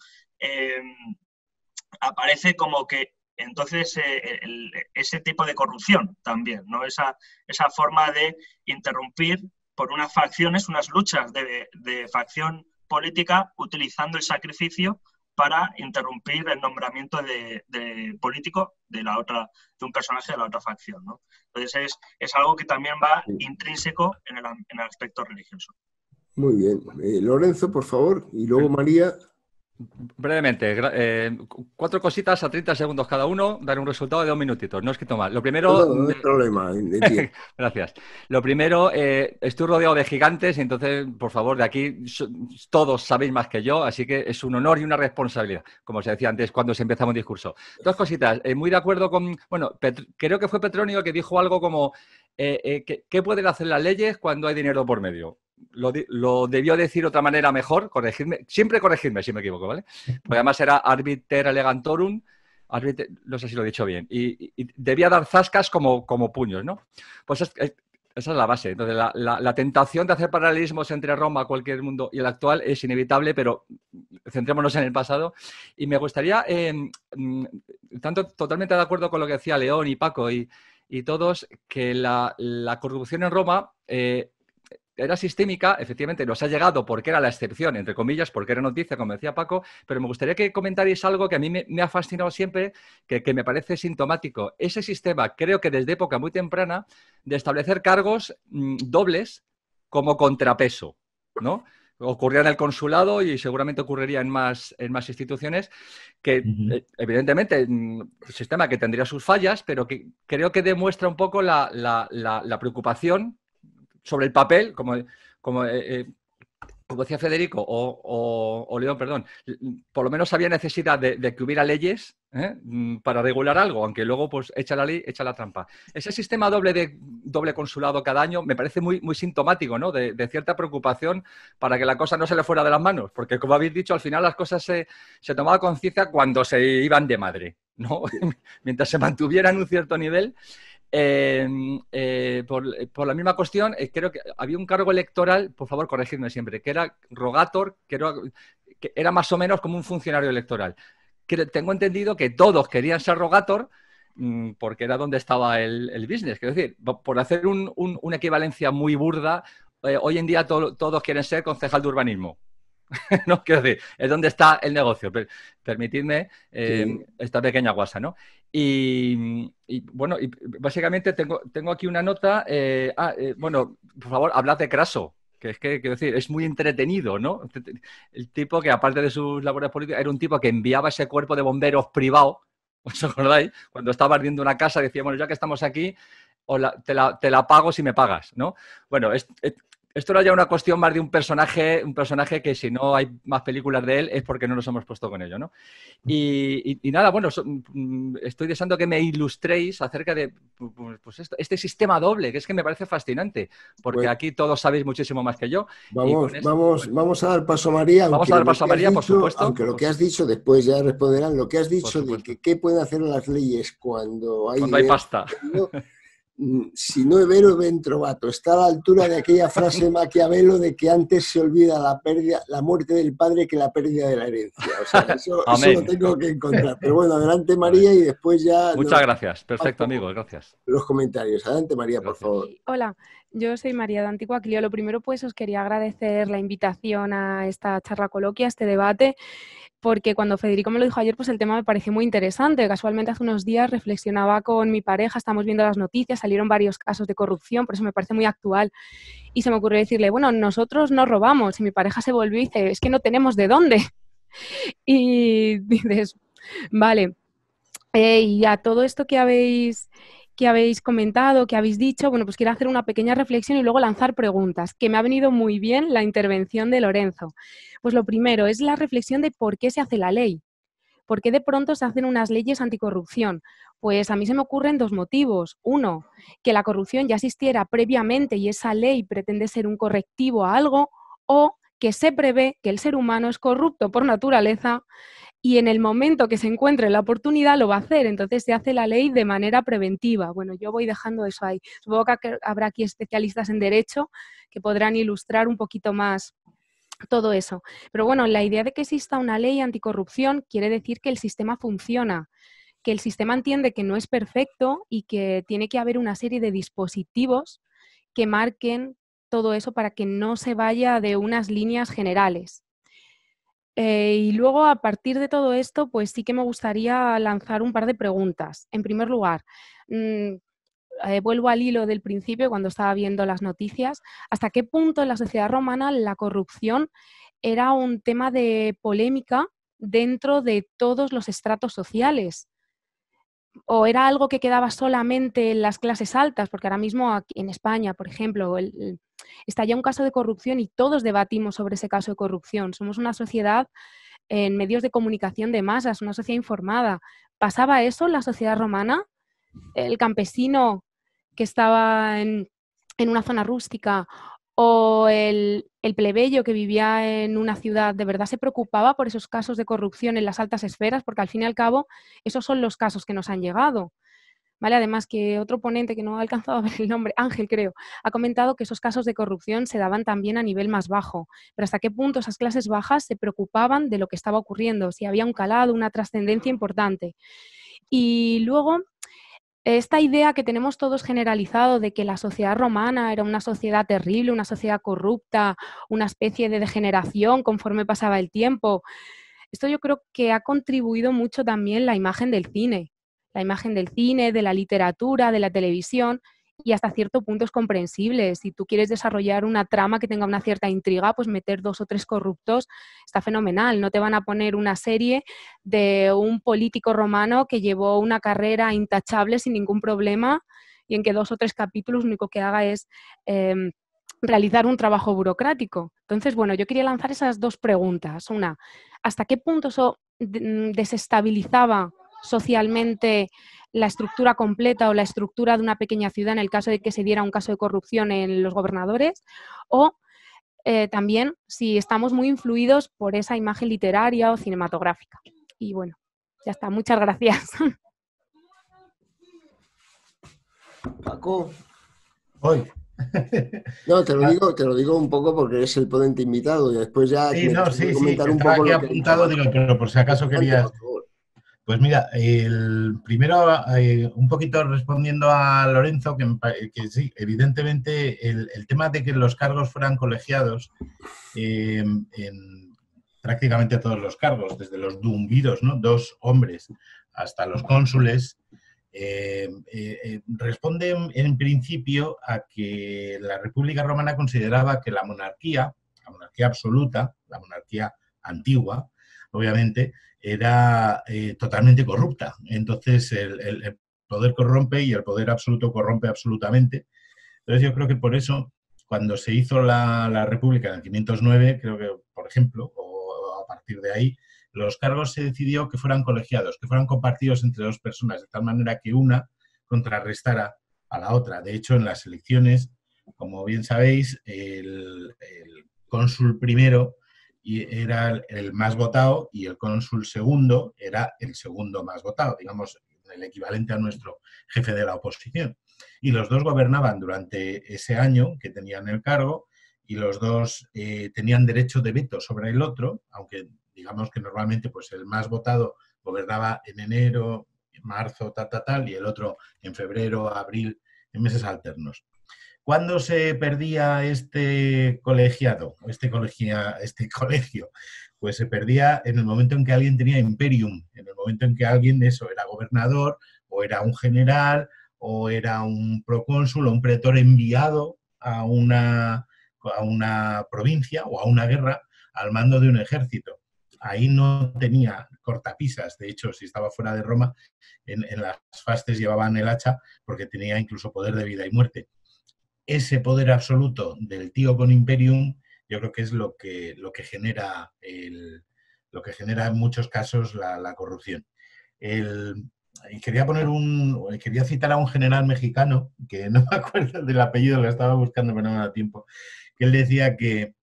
aparece como que entonces ese tipo de corrupción también, ¿no? Esa forma de interrumpir por unas facciones, unas luchas de facción política utilizando el sacrificio para interrumpir el nombramiento de político de un personaje de la otra facción, ¿no? Entonces es algo que también va intrínseco en el aspecto religioso. Muy bien. Lorenzo, por favor, y luego María. Brevemente, 4 cositas a 30 segundos cada uno, dar un resultado de 2 minutitos. No he escrito mal. Lo primero... No hay problema. Gracias. Lo primero, estoy rodeado de gigantes y entonces, por favor, de aquí todos sabéis más que yo, así que es un honor y una responsabilidad, como se decía antes cuando se empezaba un discurso. 2 cositas. Muy de acuerdo con... Bueno, creo que fue Petronio que dijo algo como ¿qué pueden hacer las leyes cuando hay dinero por medio? Lo debió decir de otra manera mejor, siempre corregirme si me equivoco, ¿vale? Porque además era arbiter elegantorum, no sé si lo he dicho bien, y debía dar zascas como puños, ¿no? Pues esa es la base. Entonces, la tentación de hacer paralelismos entre Roma, cualquier mundo y el actual es inevitable, pero centrémonos en el pasado. Y me gustaría, tanto totalmente de acuerdo con lo que decía León y Paco y todos, que la corrupción en Roma... era sistémica, efectivamente nos ha llegado porque era la excepción, entre comillas, porque era noticia, como decía Paco, pero me gustaría que comentarais algo que a mí me ha fascinado siempre, que me parece sintomático. Ese sistema, creo que desde época muy temprana, de establecer cargos dobles como contrapeso, ¿no? Ocurría en el consulado y seguramente ocurriría en más instituciones que, evidentemente, un sistema que tendría sus fallas, pero que creo que demuestra un poco la preocupación sobre el papel, como decía Federico o León, perdón, por lo menos había necesidad de que hubiera leyes para regular algo, aunque luego pues echa la ley, echa la trampa. Ese sistema doble consulado cada año me parece muy, muy sintomático, ¿no? De cierta preocupación para que la cosa no se le fuera de las manos, porque como habéis dicho, al final las cosas se tomaba conciencia cuando se iban de madre, ¿no? Mientras se mantuvieran un cierto nivel. Por la misma cuestión, creo que había un cargo electoral, por favor, corregidme siempre, que era rogator, que era más o menos como un funcionario electoral. Tengo entendido que todos querían ser rogator porque era donde estaba el business. Quiero decir, por hacer una equivalencia muy burda, hoy en día todos quieren ser concejal de urbanismo. No, quiero decir, es donde está el negocio. Permitidme esta pequeña guasa, ¿no? Y bueno, y básicamente tengo aquí una nota. Bueno, por favor, hablad de Craso. Que es que, quiero decir, es muy entretenido, ¿no? El tipo que, aparte de sus labores políticas, era un tipo que enviaba ese cuerpo de bomberos privado, ¿os acordáis? Cuando estaba ardiendo una casa, decía, bueno, ya que estamos aquí, te la pago si me pagas, ¿no? Bueno, esto era ya una cuestión más de un personaje que si no hay más películas de él es porque no nos hemos puesto con ello, ¿no? Y nada, bueno, estoy deseando que me ilustréis acerca de pues este sistema doble, que es que me parece fascinante, porque Pues, aquí todos sabéis muchísimo más que yo. Vamos a dar paso a María. Vamos a dar paso a María, por supuesto. Aunque lo que has dicho, después ya responderán, lo que has dicho de que qué pueden hacer las leyes cuando hay pasta. Si no es vero, ben trovato. Está a la altura de aquella frase de Maquiavelo de que antes se olvida la muerte del padre que la pérdida de la herencia. O sea, eso lo tengo que encontrar. Pero bueno, adelante María y después ya... Muchas gracias. Perfecto, amigos. Gracias. Los comentarios. Adelante María, por favor. Hola, yo soy María de Antigua Clio. Lo primero, pues os quería agradecer la invitación a esta charla coloquia, a este debate, porque cuando Federico me lo dijo ayer, pues el tema me pareció muy interesante. Casualmente hace unos días reflexionaba con mi pareja, estamos viendo las noticias, salieron varios casos de corrupción, por eso me parece muy actual. Y se me ocurrió decirle, bueno, nosotros no robamos. Y mi pareja se volvió y dice, es que no tenemos de dónde. Y dices, vale. Y a todo esto que habéis comentado, que habéis dicho, bueno, pues quiero hacer una pequeña reflexión y luego lanzar preguntas, que me ha venido muy bien la intervención de Lorenzo. Pues lo primero es la reflexión de por qué se hace la ley. ¿Por qué de pronto se hacen unas leyes anticorrupción? Pues a mí se me ocurren dos motivos. Uno, que la corrupción ya existiera previamente y esa ley pretende ser un correctivo a algo, o que se prevé que el ser humano es corrupto por naturaleza y en el momento que se encuentre la oportunidad lo va a hacer, entonces se hace la ley de manera preventiva. Bueno, yo voy dejando eso ahí. Supongo que habrá aquí especialistas en derecho que podrán ilustrar un poquito más todo eso. Pero bueno, la idea de que exista una ley anticorrupción quiere decir que el sistema funciona, que el sistema entiende que no es perfecto y que tiene que haber una serie de dispositivos que marquen todo eso para que no se vaya de unas líneas generales. Y luego, a partir de todo esto, pues sí que me gustaría lanzar un par de preguntas. En primer lugar, vuelvo al hilo del principio, cuando estaba viendo las noticias, ¿hasta qué punto en la sociedad romana la corrupción era un tema de polémica dentro de todos los estratos sociales? ¿O era algo que quedaba solamente en las clases altas? Porque ahora mismo aquí en España, por ejemplo, está ya un caso de corrupción y todos debatimos sobre ese caso de corrupción. Somos una sociedad en medios de comunicación de masas, una sociedad informada. ¿Pasaba eso en la sociedad romana? El campesino que estaba en una zona rústica o el plebeyo que vivía en una ciudad, ¿de verdad se preocupaba por esos casos de corrupción en las altas esferas? Porque al fin y al cabo esos son los casos que nos han llegado. ¿Vale? Además que otro ponente, que no ha alcanzado a ver el nombre, Ángel creo, ha comentado que esos casos de corrupción se daban también a nivel más bajo. Pero ¿hasta qué punto esas clases bajas se preocupaban de lo que estaba ocurriendo? Si había un calado, una trascendencia importante. Y luego, esta idea que tenemos todos generalizado de que la sociedad romana era una sociedad terrible, una sociedad corrupta, una especie de degeneración conforme pasaba el tiempo, esto yo creo que ha contribuido mucho también la imagen del cine. La imagen del cine, de la literatura, de la televisión, y hasta cierto punto es comprensible. Si tú quieres desarrollar una trama que tenga una cierta intriga, pues meter 2 o 3 corruptos está fenomenal. No te van a poner una serie de un político romano que llevó una carrera intachable sin ningún problema y en que 2 o 3 capítulos lo único que haga es realizar un trabajo burocrático. Entonces, bueno, yo quería lanzar esas 2 preguntas. Una, ¿hasta qué punto eso desestabilizaba socialmente la estructura completa o la estructura de una pequeña ciudad en el caso de que se diera un caso de corrupción en los gobernadores, o también si estamos muy influidos por esa imagen literaria o cinematográfica. Y bueno, ya está. Muchas gracias. Paco. Hoy. No, te lo digo un poco porque eres el ponente invitado y después ya Sí, no, sí, comentar un estaba poco aquí lo que apuntado, digo, pero por si acaso querías... Pues mira, primero un poquito respondiendo a Lorenzo, que sí, evidentemente el tema de que los cargos fueran colegiados en prácticamente todos los cargos, desde los duumviros, ¿no? 2 hombres, hasta los cónsules, responde en principio a que la República Romana consideraba que la monarquía absoluta, la monarquía antigua, obviamente, era totalmente corrupta. Entonces, el poder corrompe y el poder absoluto corrompe absolutamente. Entonces, yo creo que por eso, cuando se hizo la República en el 509, creo que, por ejemplo, o a partir de ahí, los cargos se decidió que fueran colegiados, que fueran compartidos entre 2 personas, de tal manera que una contrarrestara a la otra. De hecho, en las elecciones, como bien sabéis, el cónsul primero era el más votado y el cónsul segundo era el segundo más votado, digamos, el equivalente a nuestro jefe de la oposición. Y los 2 gobernaban durante ese año que tenían el cargo y los 2 tenían derecho de veto sobre el otro, aunque digamos que normalmente pues el más votado gobernaba en enero, marzo, tal, y el otro en febrero, abril, en meses alternos. ¿Cuándo se perdía este colegio? Pues se perdía en el momento en que alguien tenía imperium, en el momento en que alguien era gobernador, o era un general, o era un procónsul o un pretor enviado a una provincia o a una guerra al mando de un ejército. Ahí no tenía cortapisas. De hecho, si estaba fuera de Roma, en las fastes llevaban el hacha porque tenía incluso poder de vida y muerte. Ese poder absoluto del tío con imperium, yo creo que es lo que genera en muchos casos la corrupción. Quería citar a un general mexicano, que no me acuerdo del apellido, lo estaba buscando, pero no me da tiempo, que él decía que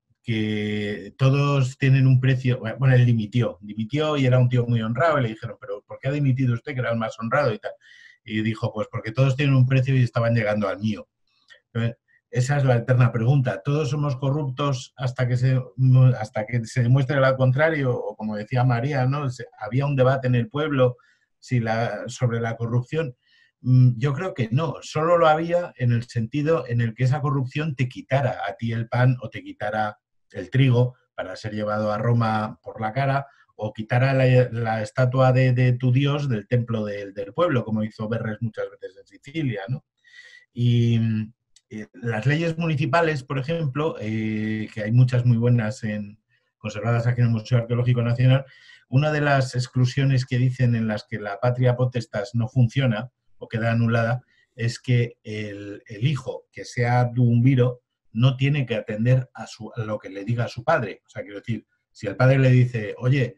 todos tienen un precio. Bueno, él dimitió y era un tío muy honrado, y le dijeron, ¿pero por qué ha dimitido usted, que era el más honrado y tal? Y dijo, pues porque todos tienen un precio y estaban llegando al mío. Esa es la eterna pregunta. ¿Todos somos corruptos hasta que se demuestre lo contrario? O como decía María, ¿no? Había un debate en el pueblo sobre la corrupción. Yo creo que no. Solo lo había en el sentido en el que esa corrupción te quitara a ti el pan o te quitara el trigo para ser llevado a Roma por la cara, o quitara la estatua de tu Dios del templo del pueblo, como hizo Verres muchas veces en Sicilia, ¿no? Y las leyes municipales, por ejemplo, que hay muchas muy buenas conservadas aquí en el Museo Arqueológico Nacional, una de las exclusiones que dicen en las que la patria potestas no funciona o queda anulada es que el hijo que sea duumviro no tiene que atender a lo que le diga a su padre. O sea, quiero decir, si el padre le dice, oye,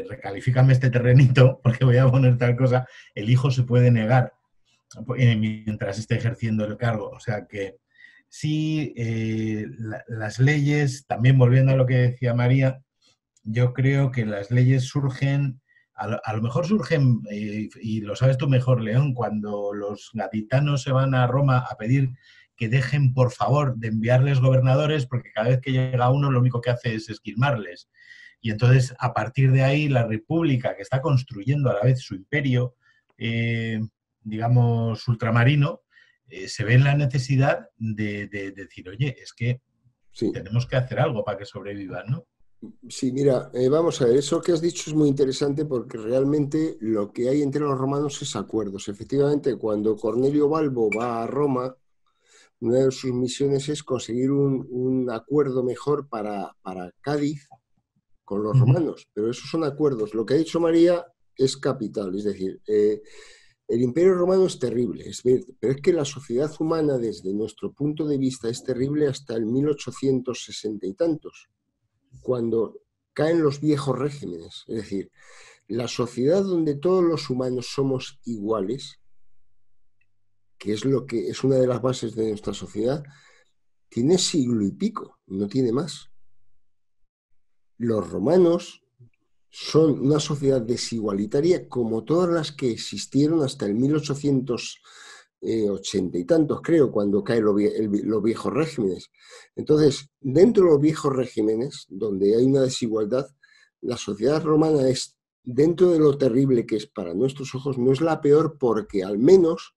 recalifícame este terrenito porque voy a poner tal cosa, el hijo se puede negar mientras esté ejerciendo el cargo. O sea que sí, las leyes, también volviendo a lo que decía María, yo creo que las leyes surgen, a lo mejor surgen, y lo sabes tú mejor, León, cuando los gaditanos se van a Roma a pedir que dejen, por favor, de enviarles gobernadores, porque cada vez que llega uno lo único que hace es esquilmarles. Y entonces, a partir de ahí, la República, que está construyendo a la vez su imperio, digamos, ultramarino, se ve en la necesidad de decir, oye, es que sí, tenemos que hacer algo para que sobrevivan, ¿no? Sí, mira, vamos a ver, eso que has dicho es muy interesante porque realmente lo que hay entre los romanos es acuerdos. Efectivamente, cuando Cornelio Balbo va a Roma, una de sus misiones es conseguir un acuerdo mejor para Cádiz con los romanos, pero esos son acuerdos. Lo que ha dicho María es capital, es decir, el Imperio Romano es terrible, pero es que la sociedad humana desde nuestro punto de vista es terrible hasta el 1860 y tantos, cuando caen los viejos regímenes. Es decir, La sociedad donde todos los humanos somos iguales, que es lo que es una de las bases de nuestra sociedad, tiene siglo y pico, no tiene más. Los romanos son una sociedad desigualitaria como todas las que existieron hasta el 1880 y tantos, creo, cuando caen los viejos regímenes. Entonces, dentro de los viejos regímenes, donde hay una desigualdad, la sociedad romana es, dentro de lo terrible que es para nuestros ojos, no es la peor porque al menos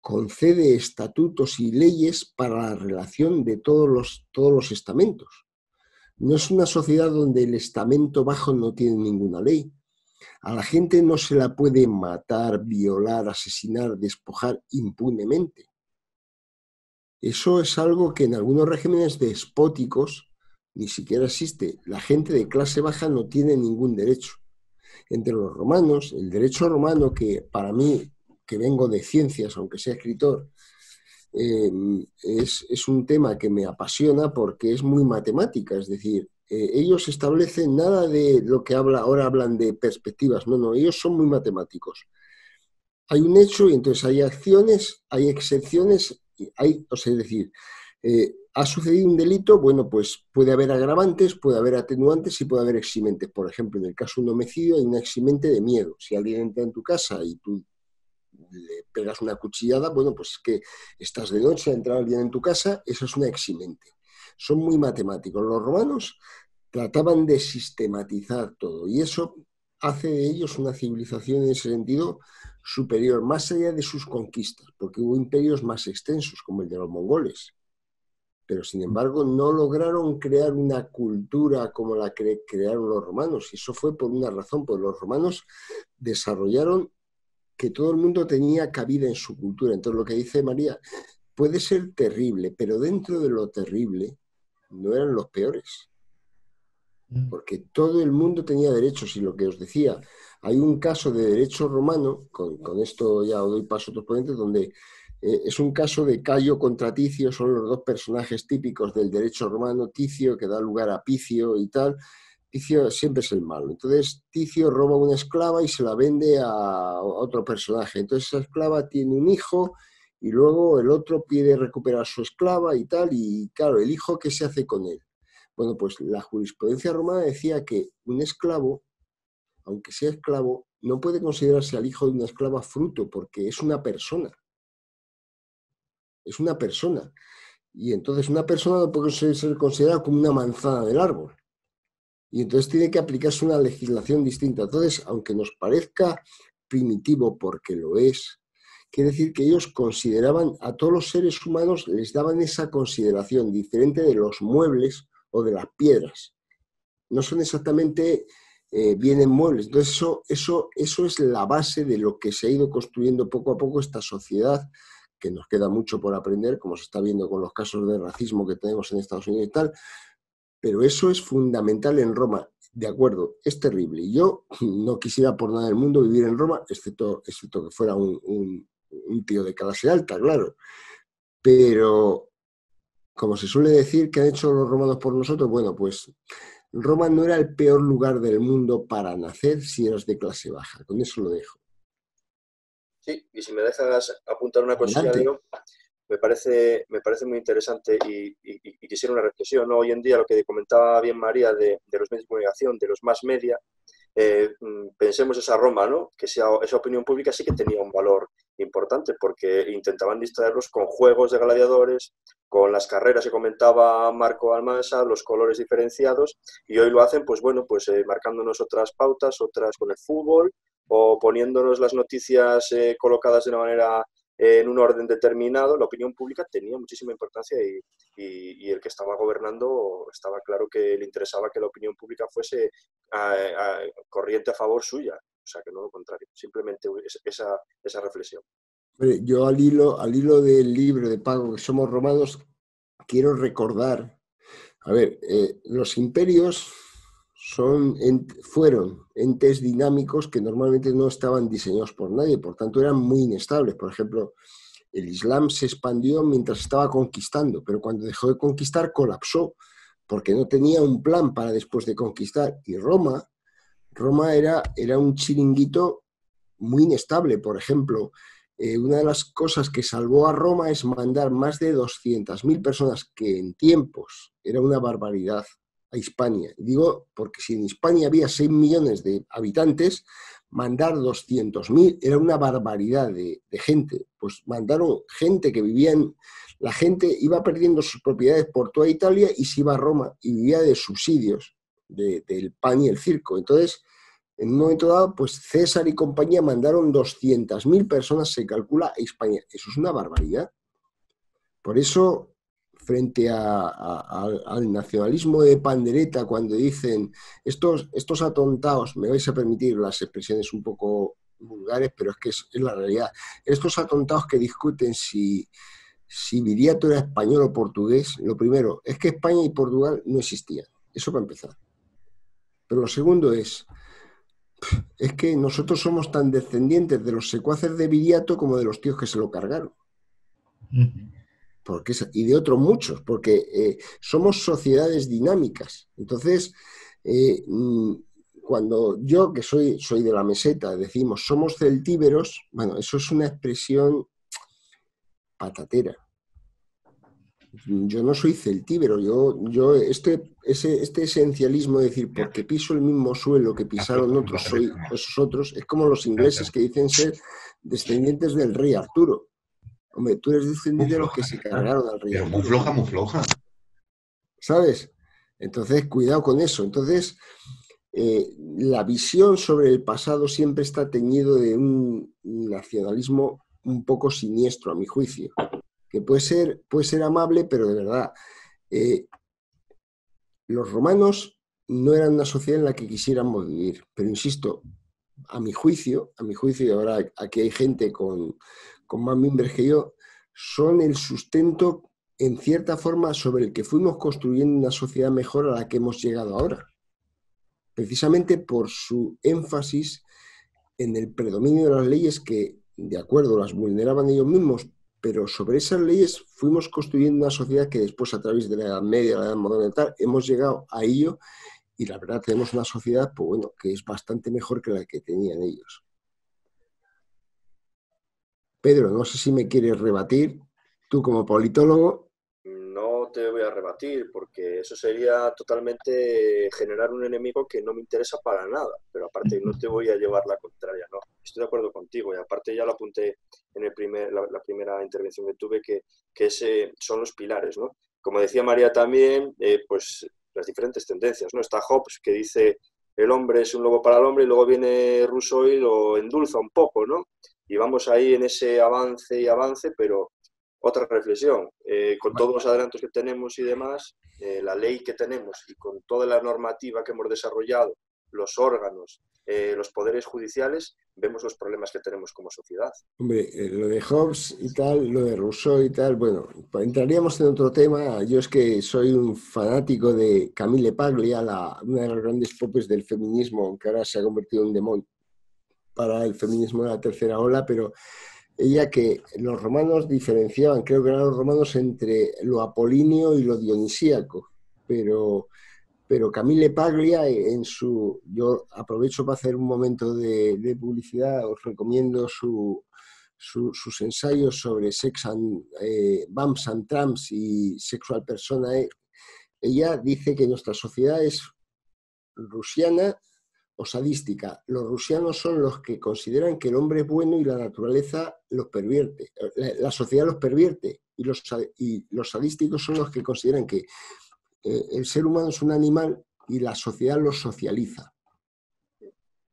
concede estatutos y leyes para la relación de todos los estamentos. No es una sociedad donde el estamento bajo no tiene ninguna ley. A la gente no se la puede matar, violar, asesinar, despojar impunemente. Eso es algo que en algunos regímenes despóticos ni siquiera existe. La gente de clase baja no tiene ningún derecho. Entre los romanos, el derecho romano, que para mí, que vengo de ciencias, aunque sea escritor, es un tema que me apasiona porque es muy matemática, es decir, ellos establecen nada de lo que ahora hablan de perspectivas, no, ellos son muy matemáticos. Hay un hecho y entonces hay acciones, hay excepciones, es decir, ha sucedido un delito, bueno, pues puede haber agravantes, puede haber atenuantes y puede haber eximentes. Por ejemplo, en el caso de un homicidio hay una eximente de miedo. Si alguien entra en tu casa y tú le pegas una cuchillada, bueno, pues que estás de noche, ha entrado alguien en tu casa, eso es una eximente. Son muy matemáticos. Los romanos trataban de sistematizar todo y eso hace de ellos una civilización en ese sentido superior, más allá de sus conquistas, porque hubo imperios más extensos, como el de los mongoles, pero sin embargo no lograron crear una cultura como la que crearon los romanos, y eso fue por una razón, porque los romanos desarrollaron que todo el mundo tenía cabida en su cultura. Entonces lo que dice María puede ser terrible, pero dentro de lo terrible no eran los peores, porque todo el mundo tenía derechos. Y lo que os decía, hay un caso de derecho romano, con esto ya os doy paso a otros ponentes, donde es un caso de Cayo contra Ticio, son los dos personajes típicos del derecho romano, Ticio que da lugar a Picio y tal. Ticio siempre es el malo. Entonces Ticio roba una esclava y se la vende a otro personaje. Entonces esa esclava tiene un hijo y luego el otro pide recuperar su esclava y tal, y claro, el hijo, ¿qué se hace con él? Bueno, pues la jurisprudencia romana decía que un esclavo, aunque sea esclavo, no puede considerarse al hijo de una esclava fruto, porque es una persona. Es una persona. Y entonces una persona no puede ser considerada como una manzana del árbol. Y entonces tiene que aplicarse una legislación distinta. Entonces, aunque nos parezca primitivo, porque lo es, quiere decir que ellos consideraban a todos los seres humanos, les daban esa consideración diferente de los muebles o de las piedras. No son exactamente bienes muebles. Entonces, eso es la base de lo que se ha ido construyendo poco a poco esta sociedad, que nos queda mucho por aprender, como se está viendo con los casos de racismo que tenemos en Estados Unidos y tal. Pero eso es fundamental en Roma, de acuerdo, es terrible. Yo no quisiera por nada del mundo vivir en Roma, excepto que fuera un tío de clase alta, claro. Pero, como se suele decir, ¿qué han hecho los romanos por nosotros? Bueno, pues Roma no era el peor lugar del mundo para nacer si eras de clase baja. Con eso lo dejo. Sí, y si me dejas apuntar una cosilla, Leo, me parece muy interesante y quisiera una reflexión, ¿no? Hoy en día, lo que comentaba bien María de los medios de comunicación, de los más media, pensemos esa Roma, ¿no? Que esa opinión pública sí que tenía un valor importante porque intentaban distraerlos con juegos de gladiadores, con las carreras que comentaba Marco Almansa, los colores diferenciados, y hoy lo hacen, pues bueno, pues marcándonos otras pautas, otras con el fútbol, o poniéndonos las noticias colocadas de una manera en un orden determinado. La opinión pública tenía muchísima importancia y el que estaba gobernando estaba claro que le interesaba que la opinión pública fuese corriente a favor suya, o sea que no lo contrario, simplemente esa reflexión. Yo al hilo del libro de Paco, que somos romanos, quiero recordar, los imperios fueron entes dinámicos que normalmente no estaban diseñados por nadie, por tanto eran muy inestables. Por ejemplo, el Islam se expandió mientras estaba conquistando, pero cuando dejó de conquistar colapsó, porque no tenía un plan para después de conquistar. Y Roma Roma era un chiringuito muy inestable. Por ejemplo, una de las cosas que salvó a Roma es mandar más de 200.000 personas, que en tiempos era una barbaridad, a Hispania. Digo, porque si en Hispania había 6 millones de habitantes, mandar 200.000 era una barbaridad de gente. Pues mandaron gente que vivía en... La gente iba perdiendo sus propiedades por toda Italia y se iba a Roma y vivía de subsidios, del pan y el circo. Entonces, en un momento dado, pues César y compañía mandaron 200.000 personas, se calcula, a España. Eso es una barbaridad. Por eso, frente al nacionalismo de pandereta, cuando dicen estos atontados, me vais a permitir las expresiones un poco vulgares, pero es que es la realidad, estos atontados que discuten si Viriato era español o portugués, lo primero es que España y Portugal no existían, eso para empezar. Pero lo segundo es que nosotros somos tan descendientes de los secuaces de Viriato como de los tíos que se lo cargaron. Y de otros muchos, porque somos sociedades dinámicas. Entonces, cuando yo, que soy de la meseta, decimos somos celtíberos, bueno, eso es una expresión patatera. Yo no soy celtíbero, este esencialismo de decir porque piso el mismo suelo que pisaron otros, soy esos otros, es como los ingleses que dicen ser descendientes del rey Arturo. Hombre, tú eres descendiente de los que se cargaron al rey Pero Arturo. muy floja. ¿Sabes? Entonces, cuidado con eso. Entonces, la visión sobre el pasado siempre está teñido de un nacionalismo un poco siniestro, a mi juicio, que puede ser amable, pero de verdad, los romanos no eran una sociedad en la que quisiéramos vivir, pero insisto, a mi juicio, y ahora aquí hay gente con más mimbres que yo, son el sustento, en cierta forma, sobre el que fuimos construyendo una sociedad mejor a la que hemos llegado ahora, precisamente por su énfasis en el predominio de las leyes que, de acuerdo, las vulneraban ellos mismos, pero sobre esas leyes fuimos construyendo una sociedad que después, a través de la Edad Media, la Edad Moderna y tal, hemos llegado a ello, y la verdad tenemos una sociedad, pues bueno, que es bastante mejor que la que tenían ellos. Pedro, no sé si me quieres rebatir, tú como politólogo. No te voy a rebatir, porque eso sería totalmente generar un enemigo que no me interesa para nada, pero aparte no te voy a llevar la contraria, no, estoy de acuerdo contigo, y aparte ya lo apunté en la primera intervención que tuve, que son los pilares, ¿no? Como decía María también, pues las diferentes tendencias, ¿no? Está Hobbes, que dice el hombre es un lobo para el hombre, y luego viene Rousseau y lo endulza un poco, ¿no? Y vamos ahí en ese avance y avance, pero otra reflexión, con todos los adelantos que tenemos y demás, la ley que tenemos y con toda la normativa que hemos desarrollado, los órganos, los poderes judiciales, vemos los problemas que tenemos como sociedad. Hombre, lo de Hobbes y tal, lo de Rousseau y tal, bueno, entraríamos en otro tema. Yo es que soy un fanático de Camille Paglia, una de las grandes popes del feminismo, aunque ahora se ha convertido en un demonio para el feminismo de la tercera ola, pero ella, que los romanos diferenciaban, creo que eran los romanos, entre lo apolíneo y lo dionisíaco, pero Camille Paglia, yo aprovecho para hacer un momento de publicidad, os recomiendo sus ensayos sobre Bumps and Tramps y Sexual Personae. Ella dice que nuestra sociedad es rusiana o sadística. Los rusianos son los que consideran que el hombre es bueno y la naturaleza los pervierte, la sociedad los pervierte, y los sadísticos son los que consideran que el ser humano es un animal y la sociedad los socializa.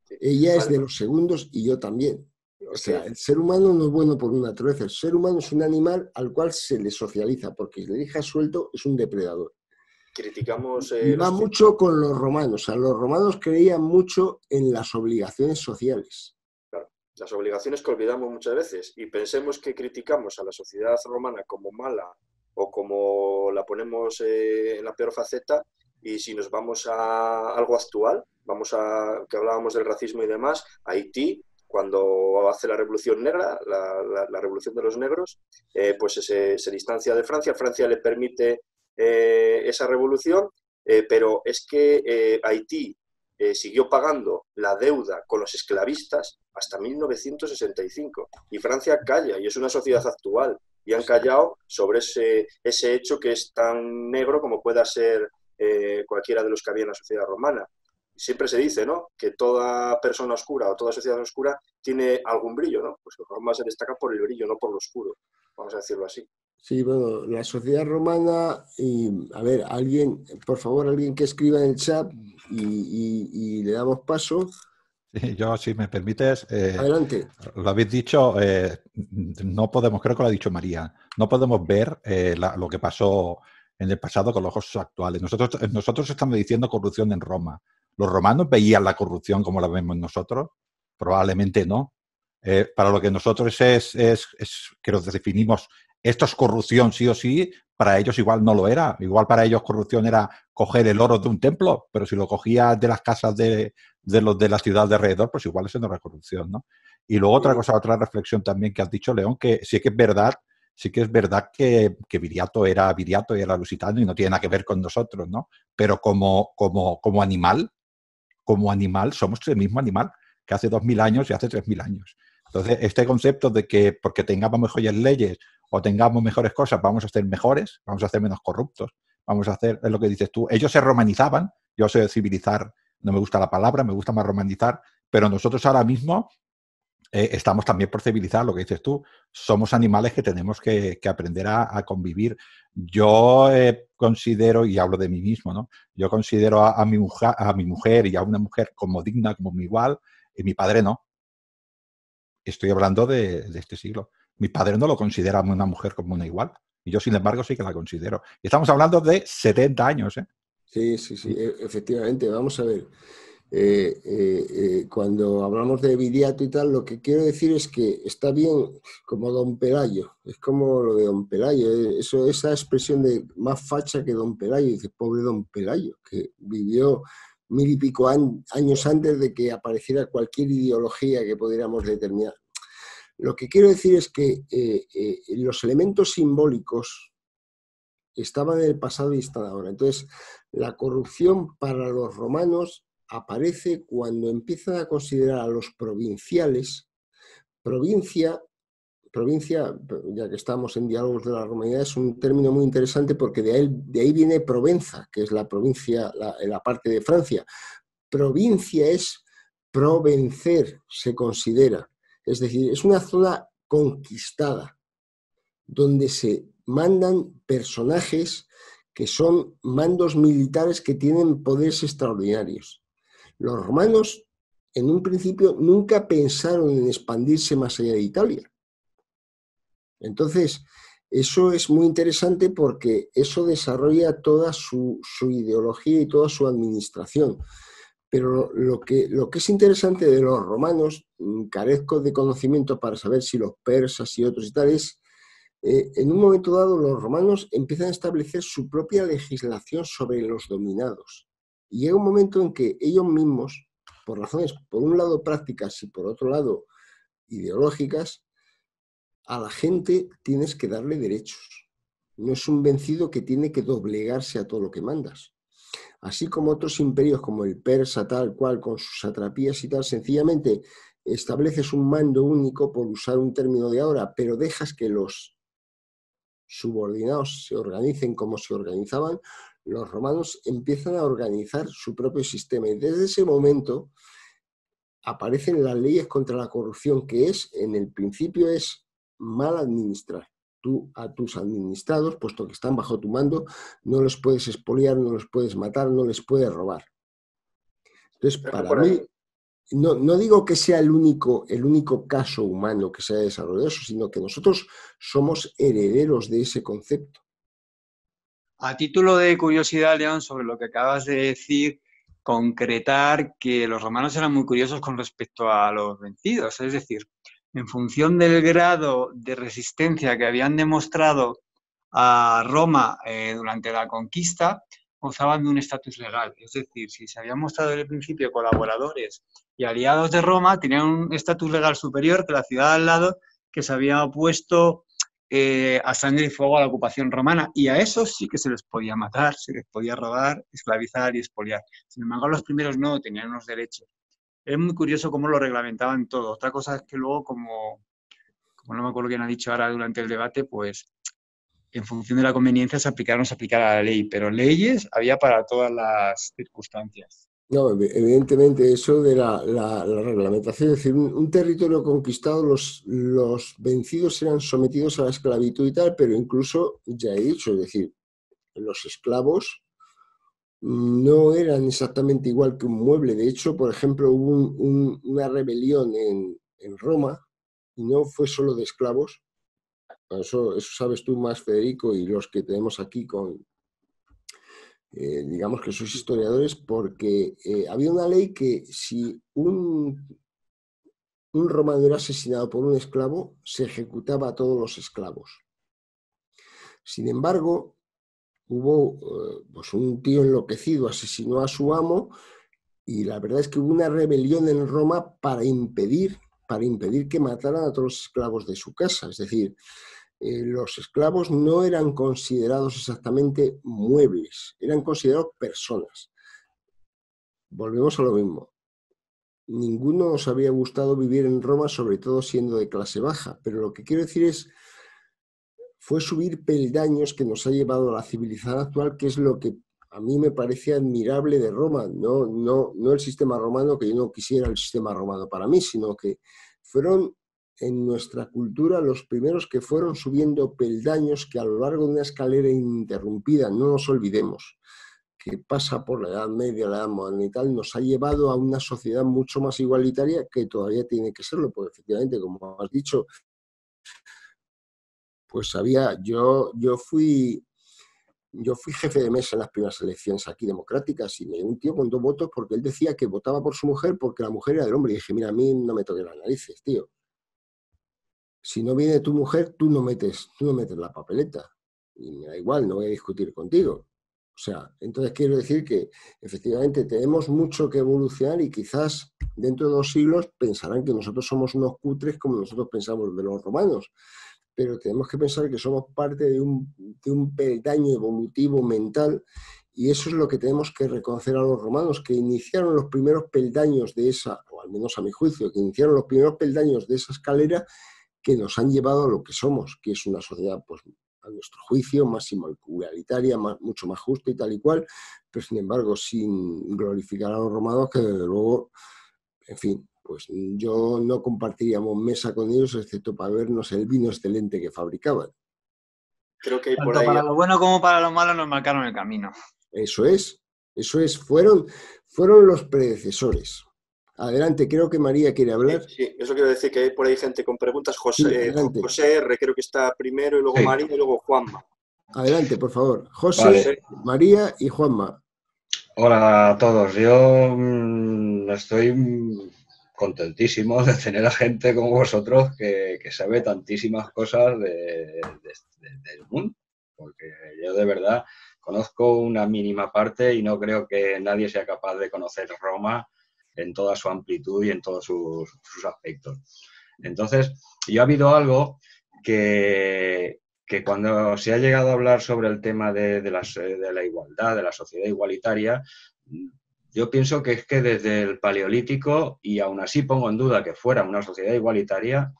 Ella es de los segundos y yo también. O sea, el ser humano no es bueno por naturaleza, el ser humano es un animal al cual se le socializa, porque si le deja suelto es un depredador. Criticamos... va mucho con los romanos. O sea, los romanos creían mucho en las obligaciones sociales. Claro, las obligaciones que olvidamos muchas veces, y pensemos que criticamos a la sociedad romana como mala o como la ponemos en la peor faceta, y si nos vamos a algo actual, que hablábamos del racismo y demás, Haití, cuando hace la Revolución Negra, la Revolución de los Negros, pues se distancia de Francia, Francia le permite esa revolución, pero es que Haití siguió pagando la deuda con los esclavistas hasta 1965. Y Francia calla, y es una sociedad actual, y han callado sobre ese hecho que es tan negro como pueda ser cualquiera de los que había en la sociedad romana. Siempre se dice, ¿no?, que toda persona oscura o toda sociedad oscura tiene algún brillo, ¿no? Pues Roma se destaca por el brillo, no por lo oscuro, vamos a decirlo así. Sí, bueno, la sociedad romana, y a ver, alguien, por favor, alguien que escriba en el chat y le damos paso. Sí, yo, si me permites, Adelante. lo habéis dicho, no podemos, creo que lo ha dicho María, no podemos ver lo que pasó en el pasado con los ojos actuales. Nosotros estamos diciendo corrupción en Roma. ¿Los romanos veían la corrupción como la vemos nosotros? Probablemente no. Para lo que nosotros que nos definimos, esto es corrupción sí o sí, para ellos igual no lo era. Igual para ellos corrupción era coger el oro de un templo, pero si lo cogías de las casas de los de la ciudad de alrededor, pues igual eso no era corrupción, ¿no? Y luego otra reflexión también que has dicho, León, que sí que es verdad que Viriato era lusitano y no tiene nada que ver con nosotros, ¿no? Pero como animal somos el mismo animal que hace 2000 años y hace 3000 años. Entonces, este concepto de que porque tengamos mejores leyes o tengamos mejores cosas, vamos a ser mejores, vamos a ser menos corruptos, vamos a hacer, es lo que dices tú, ellos se romanizaban, yo sé civilizar, no me gusta la palabra, me gusta más romanizar, pero nosotros ahora mismo estamos también por civilizar, lo que dices tú, somos animales que tenemos que aprender a convivir. Yo considero, y hablo de mí mismo, ¿no? Yo considero a mi mujer y a una mujer como digna, como mi igual, y mi padre no. Estoy hablando de este siglo. Mi padre no lo considera una mujer como una igual, y yo, sin embargo, sí que la considero. Y estamos hablando de 70 años, ¿eh? Sí, efectivamente. Vamos a ver. Cuando hablamos de Viriato y tal, lo que quiero decir es que está bien como Don Pelayo, es como lo de Don Pelayo, esa expresión de más facha que Don Pelayo, dice, pobre Don Pelayo, que vivió 1000 y pico años antes de que apareciera cualquier ideología que pudiéramos determinar. Lo que quiero decir es que los elementos simbólicos estaban en el pasado y están ahora. Entonces, la corrupción para los romanos aparece cuando empiezan a considerar a los provinciales. Provincia, ya que estamos en diálogos de la romanidad, es un término muy interesante porque de ahí viene Provenza, que es la provincia, la parte de Francia. Provincia es provencer, se considera. Es decir, es una zona conquistada, donde se mandan personajes que son mandos militares que tienen poderes extraordinarios. Los romanos, en un principio, nunca pensaron en expandirse más allá de Italia. Entonces, eso es muy interesante porque eso desarrolla toda su ideología y toda su administración. Pero lo que es interesante de los romanos, carezco de conocimiento para saber si los persas y otros y tal, es en un momento dado los romanos empiezan a establecer su propia legislación sobre los dominados. Y llega un momento en que ellos mismos, por razones, por un lado prácticas y por otro lado ideológicas, a la gente tienes que darle derechos. No es un vencido que tiene que doblegarse a todo lo que mandas. Así como otros imperios como el persa, tal cual, con sus satrapías y tal, sencillamente estableces un mando único, por usar un término de ahora, pero dejas que los subordinados se organicen como se organizaban. Los romanos empiezan a organizar su propio sistema y desde ese momento aparecen las leyes contra la corrupción, que en el principio es mal administrar. Tú a tus administrados, puesto que están bajo tu mando, no los puedes expoliar, no los puedes matar, no les puedes robar. Entonces, para mí, no digo que sea el único caso humano que se haya desarrollado eso, sino que nosotros somos herederos de ese concepto. A título de curiosidad, León, sobre lo que acabas de decir, concretar que los romanos eran muy curiosos con respecto a los vencidos, es decir, en función del grado de resistencia que habían demostrado a Roma durante la conquista, gozaban de un estatus legal. Es decir, si se habían mostrado desde el principio colaboradores y aliados de Roma, tenían un estatus legal superior que la ciudad al lado, que se había opuesto a sangre y fuego a la ocupación romana, y a esos sí que se les podía matar, se les podía robar, esclavizar y expoliar. Sin embargo, los primeros no tenían unos derechos. Es muy curioso cómo lo reglamentaban todo. Otra cosa es que luego, como no me acuerdo quién ha dicho ahora durante el debate, pues en función de la conveniencia se aplicaron a la ley, pero leyes había para todas las circunstancias. No, evidentemente eso de la reglamentación, es decir, un territorio conquistado, los vencidos eran sometidos a la esclavitud y tal, pero incluso, ya he dicho, es decir, los esclavos no eran exactamente igual que un mueble. De hecho, por ejemplo, hubo una rebelión en Roma, y no fue solo de esclavos, eso sabes tú más, Federico, y los que tenemos aquí digamos que sois historiadores, porque había una ley que si un romano era asesinado por un esclavo, se ejecutaba a todos los esclavos. Sin embargo, hubo pues un tío enloquecido, asesinó a su amo, y la verdad es que hubo una rebelión en Roma para impedir que mataran a todos los esclavos de su casa. Es decir, los esclavos no eran considerados exactamente muebles, eran considerados personas. Volvemos a lo mismo. Ninguno nos habría gustado vivir en Roma, sobre todo siendo de clase baja, pero lo que quiero decir es, fue subir peldaños que nos ha llevado a la civilización actual, que es lo que a mí me parece admirable de Roma, no el sistema romano, que yo no quisiera el sistema romano para mí, sino que fueron en nuestra cultura los primeros que fueron subiendo peldaños que a lo largo de una escalera ininterrumpida, no nos olvidemos, que pasa por la Edad Media, la Edad Moderna y tal, nos ha llevado a una sociedad mucho más igualitaria, que todavía tiene que serlo, porque efectivamente, como has dicho, pues yo fui jefe de mesa en las primeras elecciones aquí democráticas, y me dio un tío con 2 votos porque él decía que votaba por su mujer porque la mujer era del hombre. Y dije, mira, a mí no me toques las narices, tío. Si no viene tu mujer, tú no metes la papeleta. Y me da igual, no voy a discutir contigo. O sea, entonces quiero decir que efectivamente tenemos mucho que evolucionar, y quizás dentro de 2 siglos pensarán que nosotros somos unos cutres como nosotros pensamos de los romanos. Pero tenemos que pensar que somos parte de un peldaño evolutivo mental, y eso es lo que tenemos que reconocer a los romanos, que iniciaron los primeros peldaños de esa, o al menos a mi juicio, que iniciaron los primeros peldaños de esa escalera que nos han llevado a lo que somos, que es una sociedad, pues, a nuestro juicio, más igualitaria, mucho más justa y tal y cual, pero sin embargo sin glorificar a los romanos, que desde luego, en fin, pues yo no compartiríamos mesa con ellos, excepto para vernos el vino excelente que fabricaban. Creo que hay por Tanto ahí... para lo bueno como para lo malo nos marcaron el camino. Eso es, fueron los predecesores. Adelante, creo que María quiere hablar. Sí, eso quiero decir, que hay por ahí gente con preguntas. José, Sí, José R. creo que está primero, y luego María, y luego Juanma. Adelante, por favor. José, vale. María y Juanma. Hola a todos. Yo estoy contentísimo de tener a gente como vosotros que sabe tantísimas cosas del mundo, porque yo de verdad conozco una mínima parte y no creo que nadie sea capaz de conocer Roma en toda su amplitud y en todos sus aspectos. Entonces, yo ha habido algo que cuando se ha llegado a hablar sobre el tema de la igualdad, de la sociedad igualitaria, yo pienso que es que desde el Paleolítico, y aún así pongo en duda que fuera una sociedad igualitaria,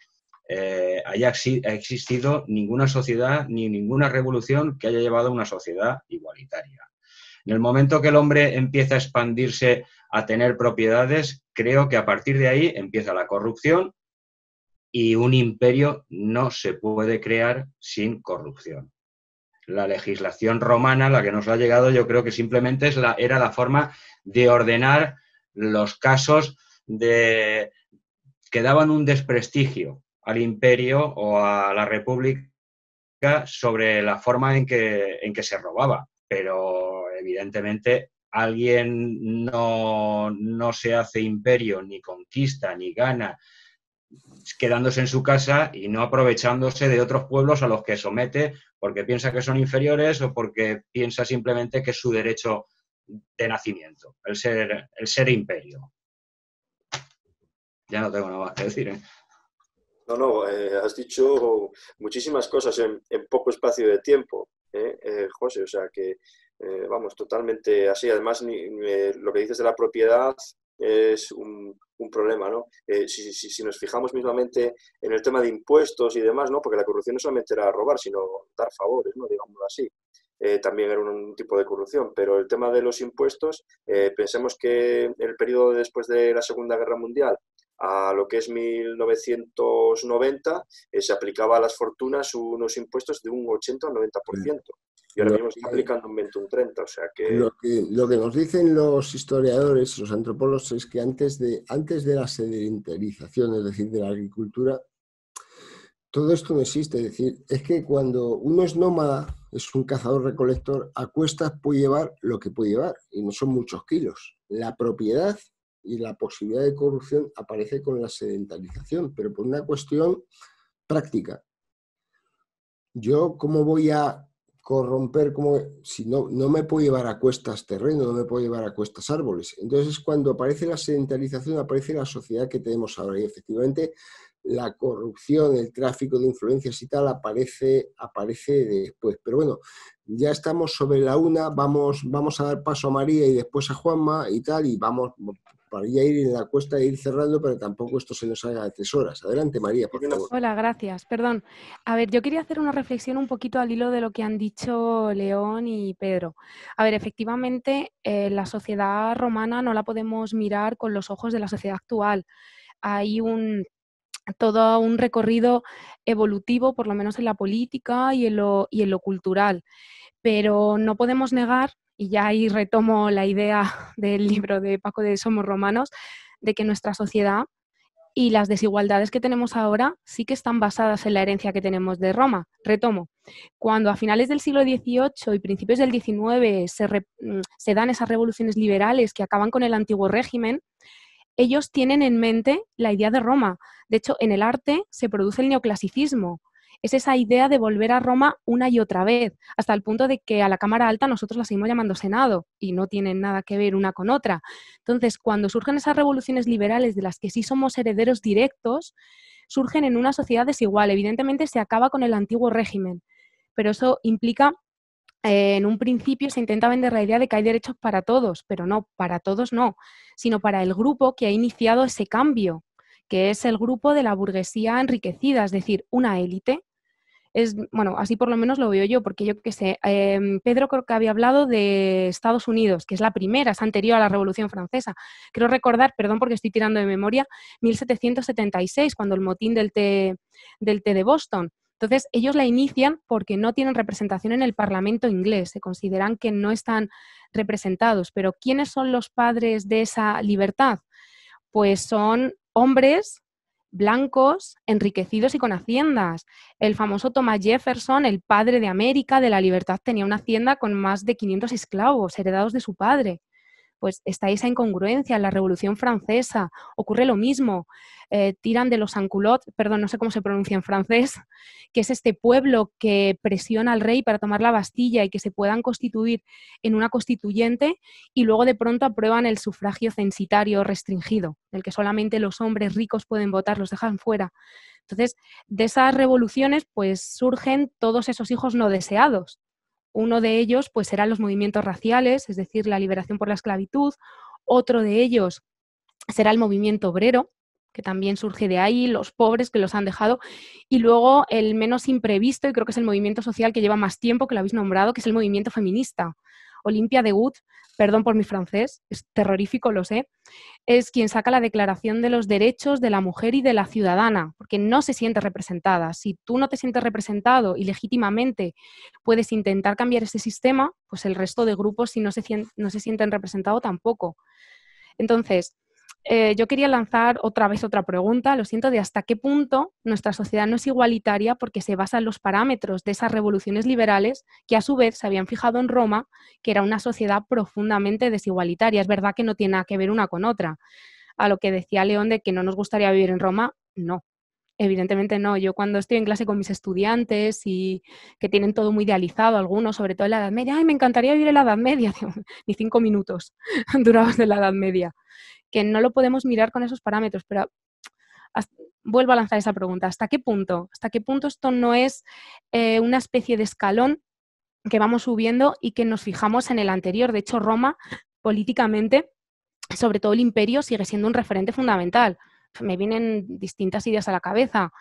ha existido ninguna sociedad ni ninguna revolución que haya llevado a una sociedad igualitaria. En el momento que el hombre empieza a expandirse, a tener propiedades, creo que a partir de ahí empieza la corrupción, y un imperio no se puede crear sin corrupción. La legislación romana, la que nos ha llegado, yo creo que simplemente era la forma de ordenar los casos que daban un desprestigio al imperio o a la república sobre la forma en que se robaba. Pero evidentemente alguien no se hace imperio, ni conquista, ni gana quedándose en su casa y no aprovechándose de otros pueblos a los que somete porque piensa que son inferiores o porque piensa simplemente que es su derecho de nacimiento, el ser imperio. Ya no tengo nada más que decir, ¿eh? No, has dicho muchísimas cosas en poco espacio de tiempo, José, o sea que, vamos, totalmente así. Además, lo que dices de la propiedad es un problema, ¿no? Si nos fijamos mismamente en el tema de impuestos y demás, ¿no? Porque la corrupción no solamente era robar, sino dar favores, ¿no? Digámoslo así. También era un tipo de corrupción, pero el tema de los impuestos, pensemos que en el periodo después de la Segunda Guerra Mundial a lo que es 1990, se aplicaba a las fortunas unos impuestos de un 80 o 90%. Y ahora mismo se está aplicando un 20 o un 30%. O sea que... Lo que nos dicen los historiadores, los antropólogos, es que antes de la sedentarización, es decir, de la agricultura, todo esto no existe. Es decir, es que cuando uno es nómada, es un cazador-recolector, a cuestas puede llevar lo que puede llevar, y no son muchos kilos. La propiedad y la posibilidad de corrupción aparece con la sedentarización, pero por una cuestión práctica. Yo, ¿cómo voy a corromper? Si no me puedo llevar a cuestas terreno, no me puedo llevar a cuestas árboles. Entonces, cuando aparece la sedentarización, aparece la sociedad que tenemos ahora. Y efectivamente, la corrupción, el tráfico de influencias y tal aparece después. Pero bueno, ya estamos sobre la una, vamos a dar paso a María y después a Juanma y tal, y vamos para ya ir en la cuesta de ir cerrando, pero tampoco esto se nos haga de 3 horas. Adelante, María, por favor. Hola, gracias. Perdón. A ver, yo quería hacer una reflexión un poquito al hilo de lo que han dicho León y Pedro. A ver, efectivamente, la sociedad romana no la podemos mirar con los ojos de la sociedad actual. Hay todo un recorrido evolutivo, por lo menos en la política y en lo cultural. Pero no podemos negar, y ya ahí retomo la idea del libro de Paco de Somos Romanos, de que nuestra sociedad y las desigualdades que tenemos ahora sí que están basadas en la herencia que tenemos de Roma. Retomo, cuando a finales del siglo XVIII y principios del XIX se dan esas revoluciones liberales que acaban con el antiguo régimen, ellos tienen en mente la idea de Roma. De hecho, en el arte se produce el neoclasicismo. Es esa idea de volver a Roma una y otra vez, hasta el punto de que a la Cámara Alta nosotros la seguimos llamando Senado y no tienen nada que ver una con otra. Entonces, cuando surgen esas revoluciones liberales de las que sí somos herederos directos, surgen en una sociedad desigual. Evidentemente se acaba con el antiguo régimen, pero eso implica, en un principio se intenta vender la idea de que hay derechos para todos, pero no, para todos no, sino para el grupo que ha iniciado ese cambio, que es el grupo de la burguesía enriquecida, es decir, una élite. Bueno, así por lo menos lo veo yo, porque yo qué sé, Pedro creo que había hablado de Estados Unidos, que es la primera, es anterior a la Revolución Francesa. Creo recordar, perdón porque estoy tirando de memoria, 1776, cuando el motín del té de Boston. Entonces, ellos la inician porque no tienen representación en el Parlamento inglés, se consideran que no están representados. Pero ¿quiénes son los padres de esa libertad? Pues son hombres blancos, enriquecidos y con haciendas. El famoso Thomas Jefferson, el padre de América, de la libertad, tenía una hacienda con más de 500 esclavos heredados de su padre. Pues está esa incongruencia. En la Revolución Francesa ocurre lo mismo. Tiran de los sans-culottes, perdón, no sé cómo se pronuncia en francés, que es este pueblo que presiona al rey para tomar la Bastilla y que se puedan constituir en una constituyente, y luego de pronto aprueban el sufragio censitario restringido, el que solamente los hombres ricos pueden votar, los dejan fuera. Entonces, de esas revoluciones pues surgen todos esos hijos no deseados. Uno de ellos pues serán los movimientos raciales, es decir, la liberación por la esclavitud. Otro de ellos será el movimiento obrero, que también surge de ahí, los pobres que los han dejado. Y luego el menos imprevisto, y creo que es el movimiento social que lleva más tiempo, que lo habéis nombrado, que es el movimiento feminista. Olympia de Gouges, perdón por mi francés, es terrorífico, lo sé, es quien saca la Declaración de los Derechos de la Mujer y de la Ciudadana, porque no se siente representada. Si tú no te sientes representado y legítimamente puedes intentar cambiar ese sistema, pues el resto de grupos, si no se sienten representados, tampoco. Entonces, yo quería lanzar otra vez otra pregunta, lo siento, de hasta qué punto nuestra sociedad no es igualitaria porque se basa en los parámetros de esas revoluciones liberales que a su vez se habían fijado en Roma, que era una sociedad profundamente desigualitaria. Es verdad que no tiene nada que ver una con otra. A lo que decía León de que no nos gustaría vivir en Roma, no. Evidentemente no. Yo cuando estoy en clase con mis estudiantes y que tienen todo muy idealizado, algunos, sobre todo en la Edad Media, ¡ay, me encantaría vivir en la Edad Media! Ni 5 minutos duraban de la Edad Media. Que no lo podemos mirar con esos parámetros, pero vuelvo a lanzar esa pregunta. ¿Hasta qué punto? ¿Hasta qué punto esto no es una especie de escalón que vamos subiendo y que nos fijamos en el anterior? De hecho, Roma, políticamente, sobre todo el imperio, sigue siendo un referente fundamental. Me vienen distintas ideas a la cabeza.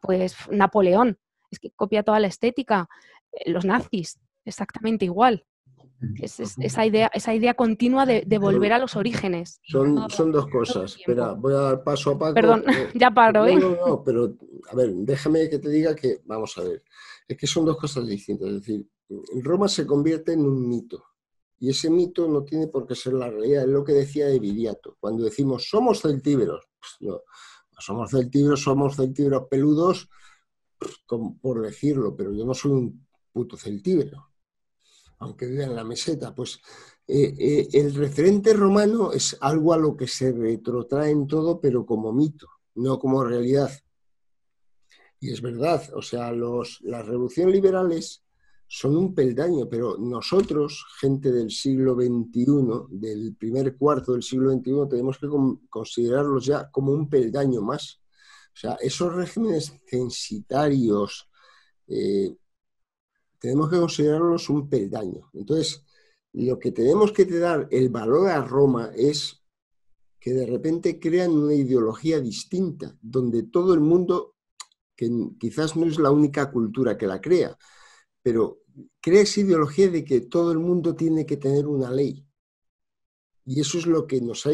Pues Napoleón, es que copia toda la estética. Los nazis, exactamente igual. Esa idea continua de volver a los orígenes. Son dos cosas. Espera, voy a dar paso a Paco. Perdón, ya paro, ¿eh? No, pero a ver, déjame que te diga que, vamos a ver, es que son dos cosas distintas. Es decir, Roma se convierte en un mito. Y ese mito no tiene por qué ser la realidad. Es lo que decía de Viriato. Cuando decimos somos celtíberos, pues no somos celtíberos peludos, por decirlo, pero yo no soy un puto celtíbero, aunque viva en la meseta. Pues el referente romano es algo a lo que se retrotrae en todo, pero como mito, no como realidad. Y es verdad, o sea, las revoluciones liberales son un peldaño, pero nosotros, gente del siglo XXI, del primer cuarto del siglo XXI, tenemos que considerarlos ya como un peldaño más. O sea, esos regímenes censitarios tenemos que considerarlos un peldaño. Entonces, lo que tenemos que dar el valor a Roma es que de repente crean una ideología distinta, donde todo el mundo, que quizás no es la única cultura que la crea, pero crea esa ideología de que todo el mundo tiene que tener una ley. Y eso es lo que nos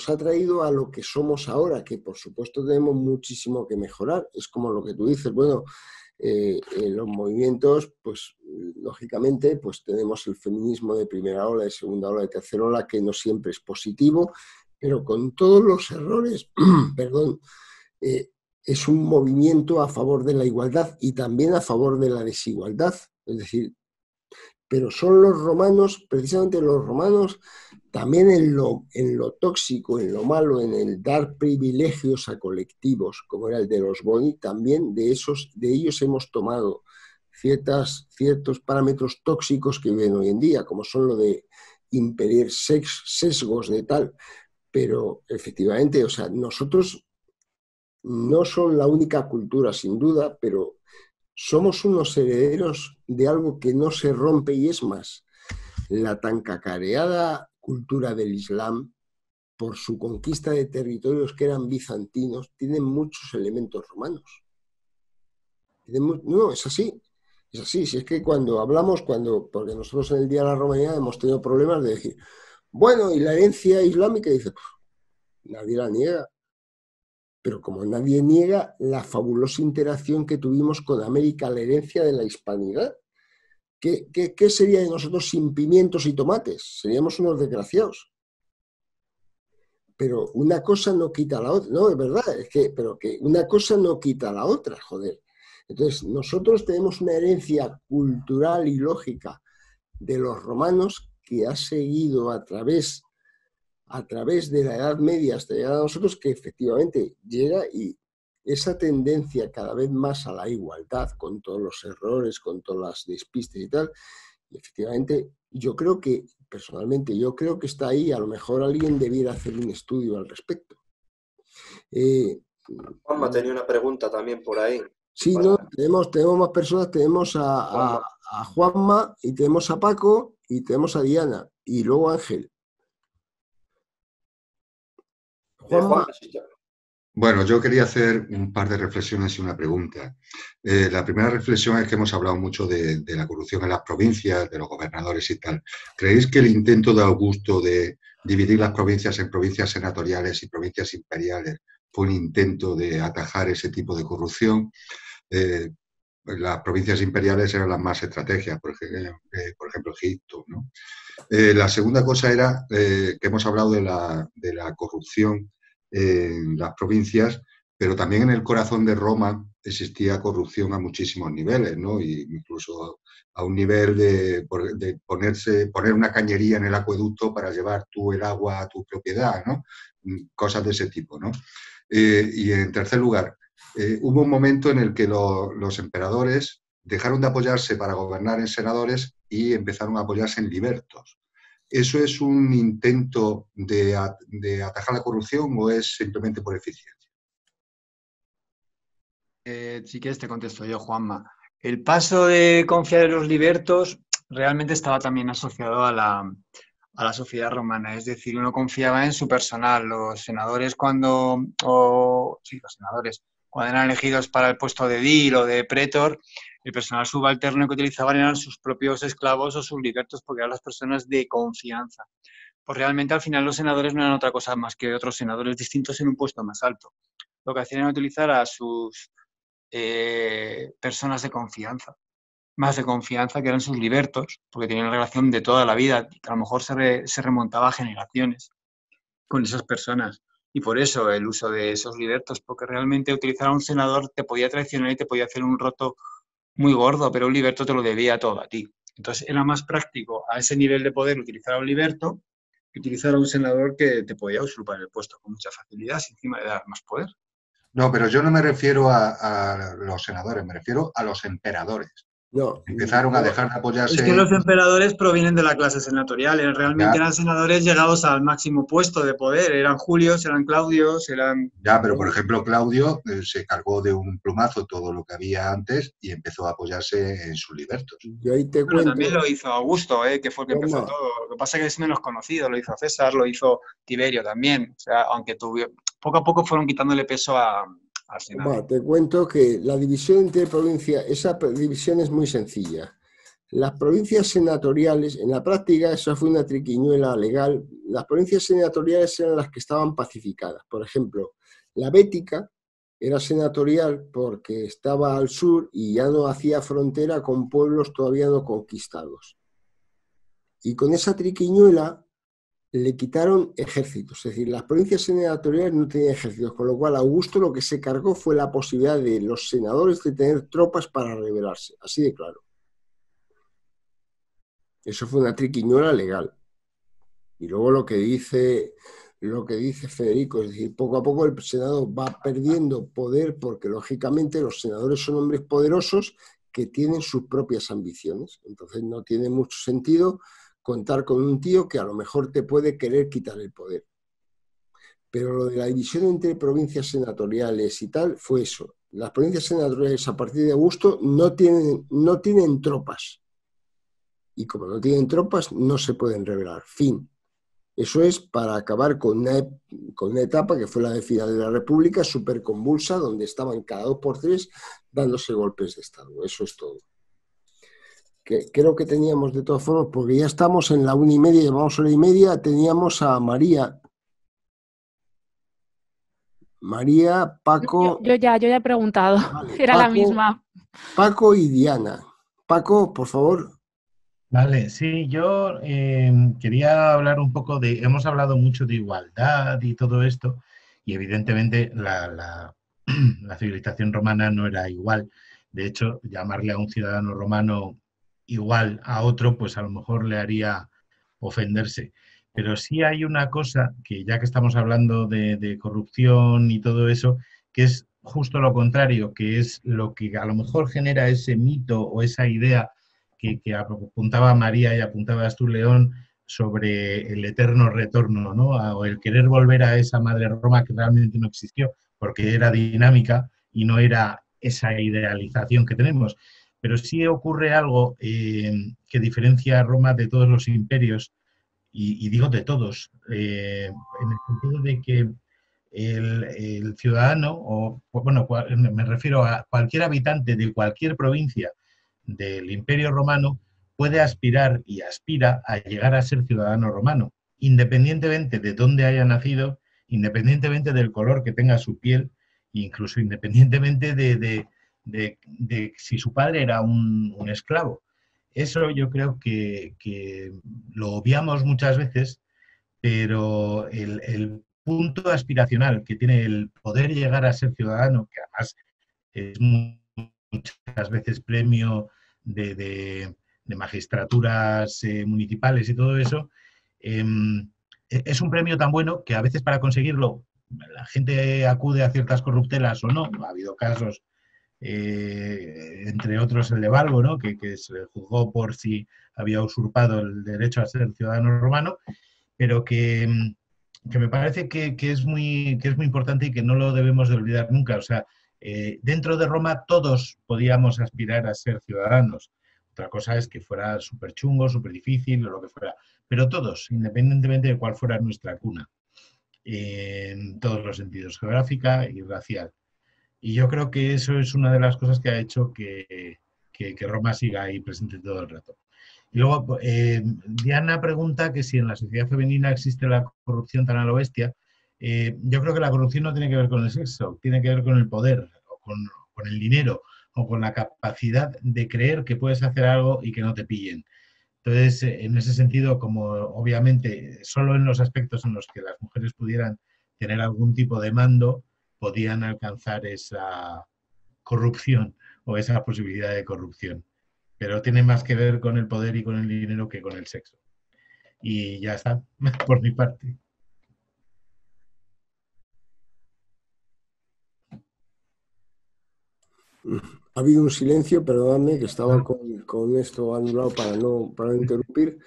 ha traído a lo que somos ahora, que por supuesto tenemos muchísimo que mejorar. Es como lo que tú dices, bueno, los movimientos, pues lógicamente, pues tenemos el feminismo de primera ola, de segunda ola, de tercera ola, que no siempre es positivo, pero con todos los errores, perdón, es un movimiento a favor de la igualdad y también a favor de la desigualdad. Es decir, pero son los romanos, precisamente los romanos, también en lo tóxico, en lo malo, en el dar privilegios a colectivos, como era el de los Boni, también de ellos hemos tomado ciertos parámetros tóxicos que viven hoy en día, como son lo de impedir sesgos de tal. Pero efectivamente, o sea, nosotros no son la única cultura, sin duda, pero somos unos herederos de algo que no se rompe, y es más, la tan cacareada cultura del Islam, por su conquista de territorios que eran bizantinos, tiene muchos elementos romanos. No, es así. Es así. Si es que cuando hablamos, porque nosotros en el Día de la Romanidad hemos tenido problemas de decir, bueno, y la herencia islámica, dice, nadie la niega. Pero como nadie niega la fabulosa interacción que tuvimos con América, la herencia de la hispanidad. ¿Qué sería de nosotros sin pimientos y tomates? Seríamos unos desgraciados. Pero una cosa no quita la otra. No, es verdad, pero que una cosa no quita la otra, joder. Entonces, nosotros tenemos una herencia cultural y lógica de los romanos que ha seguido a través de la Edad Media hasta llegar a nosotros, que efectivamente llega, y esa tendencia cada vez más a la igualdad, con todos los errores, con todas las despistes y tal, y efectivamente yo creo que, personalmente, está ahí. A lo mejor alguien debiera hacer un estudio al respecto. Juanma tenía una pregunta también por ahí. Sí, no, tenemos más personas, tenemos a Juanma, y tenemos a Paco, y tenemos a Diana, y luego a Ángel. Juanma. Bueno, yo quería hacer un par de reflexiones y una pregunta. La primera reflexión es que hemos hablado mucho de la corrupción en las provincias, de los gobernadores y tal. ¿Creéis que el intento de Augusto de dividir las provincias en provincias senatoriales y provincias imperiales fue un intento de atajar ese tipo de corrupción? Las provincias imperiales eran las más estrategias, por ejemplo, Egipto, ¿no? La segunda cosa era que hemos hablado de la corrupción en las provincias, pero también en el corazón de Roma existía corrupción a muchísimos niveles, ¿no? Y incluso a un nivel de poner una cañería en el acueducto para llevar tú el agua a tu propiedad, ¿no? Cosas de ese tipo, ¿no? Y en tercer lugar, hubo un momento en el que los emperadores dejaron de apoyarse para gobernar en senadores y empezaron a apoyarse en libertos. ¿Eso es un intento de atajar la corrupción o es simplemente por eficiencia? Si quieres te contesto yo, Juanma. El paso de confiar en los libertos realmente estaba también asociado a la sociedad romana, es decir, uno confiaba en su personal. Los senadores cuando eran elegidos para el puesto de edil o de pretor, el personal subalterno que utilizaban eran sus propios esclavos o sus libertos, porque eran las personas de confianza. Pues realmente al final los senadores no eran otra cosa más que otros senadores distintos en un puesto más alto. Lo que hacían era utilizar a sus personas de confianza, más de confianza, que eran sus libertos, porque tenían una relación de toda la vida, que a lo mejor se remontaba a generaciones con esas personas. Y por eso el uso de esos libertos, porque realmente utilizar a un senador te podía traicionar y te podía hacer un roto muy gordo, pero un liberto te lo debía todo a ti. Entonces era más práctico a ese nivel de poder utilizar a un liberto que utilizar a un senador que te podía usurpar el puesto con mucha facilidad, sin encima de dar más poder. No, pero yo no me refiero a los senadores, me refiero a los emperadores. No, Empezaron a dejar de apoyarse... Es que los emperadores provienen de la clase senatorial, realmente Ya. eran senadores llegados al máximo puesto de poder, eran Julios, eran Claudios, eran... Ya, pero por ejemplo Claudio se cargó de un plumazo todo lo que había antes y empezó a apoyarse en sus libertos. Yo ahí te cuento... También lo hizo Augusto, que fue el que empezó todo. Lo que pasa es que es menos conocido, lo hizo César, lo hizo Tiberio también. O sea, aunque poco a poco fueron quitándole peso al Senado. Te cuento que la división entre provincias, esa división es muy sencilla. Las provincias senatoriales, en la práctica, eso fue una triquiñuela legal. Las provincias senatoriales eran las que estaban pacificadas. Por ejemplo, la Bética era senatorial porque estaba al sur y ya no hacía frontera con pueblos todavía no conquistados. Y con esa triquiñuela le quitaron ejércitos, es decir, las provincias senatoriales no tenían ejércitos, con lo cual Augusto lo que se cargó fue la posibilidad de los senadores de tener tropas para rebelarse, así de claro. Eso fue una triquiñuela legal. Y luego lo que dice Federico, es decir, poco a poco el Senado va perdiendo poder porque lógicamente los senadores son hombres poderosos que tienen sus propias ambiciones. Entonces no tiene mucho sentido contar con un tío que a lo mejor te puede querer quitar el poder. Pero lo de la división entre provincias senatoriales y tal fue eso. Las provincias senatoriales a partir de Augusto no tienen tropas. Y como no tienen tropas, no se pueden rebelar. Fin. Eso es para acabar con una etapa que fue la de final de la República, súper convulsa, donde estaban cada 2 por 3 dándose golpes de Estado. Eso es todo. Creo que teníamos de todas formas, porque ya estamos en la 1:30, llevamos 1:30, teníamos a María. María, Paco... Yo ya he preguntado, vale, era Paco, la misma. Paco y Diana. Paco, por favor. Vale, sí, yo quería hablar un poco hemos hablado mucho de igualdad y todo esto, y evidentemente la civilización romana no era igual. De hecho, llamarle a un ciudadano romano igual a otro, pues a lo mejor le haría ofenderse. Pero sí hay una cosa que, ya que estamos hablando de corrupción y todo eso, que es justo lo contrario, que es lo que a lo mejor genera ese mito o esa idea que apuntaba María y apuntabas tú, León, sobre el eterno retorno, ¿no? O el querer volver a esa madre Roma que realmente no existió, porque era dinámica y no era esa idealización que tenemos. Pero sí ocurre algo que diferencia a Roma de todos los imperios, y digo de todos, en el sentido de que el ciudadano, o bueno, me refiero a cualquier habitante de cualquier provincia del Imperio Romano, puede aspirar y aspira a llegar a ser ciudadano romano, independientemente de dónde haya nacido, independientemente del color que tenga su piel, incluso independientemente de si su padre era un esclavo. Eso yo creo que lo obviamos muchas veces, pero el punto aspiracional que tiene el poder llegar a ser ciudadano, que además es muchas veces premio de magistraturas municipales y todo eso, es un premio tan bueno que a veces para conseguirlo la gente acude a ciertas corruptelas o no. Ha habido casos, entre otros el de Balbo, ¿no? que se le juzgó por si había usurpado el derecho a ser ciudadano romano, pero que me parece que es muy importante y que no lo debemos de olvidar nunca. O sea, Dentro de Roma todos podíamos aspirar a ser ciudadanos. Otra cosa es que fuera súper chungo, súper difícil o lo que fuera. Pero todos, independientemente de cuál fuera nuestra cuna, en todos los sentidos, geográfica y racial. Y yo creo que eso es una de las cosas que ha hecho que Roma siga ahí presente todo el rato. Y luego, Diana pregunta que si en la sociedad femenina existe la corrupción tan a lo bestia. Yo creo que la corrupción no tiene que ver con el sexo, tiene que ver con el poder, o con el dinero, o con la capacidad de creer que puedes hacer algo y que no te pillen. Entonces, en ese sentido, como obviamente solo en los aspectos en los que las mujeres pudieran tener algún tipo de mando, podían alcanzar esa corrupción o esa posibilidad de corrupción. Pero tiene más que ver con el poder y con el dinero que con el sexo. Y ya está, por mi parte. Ha habido un silencio, perdóname, que estaba con esto anulado para no interrumpir.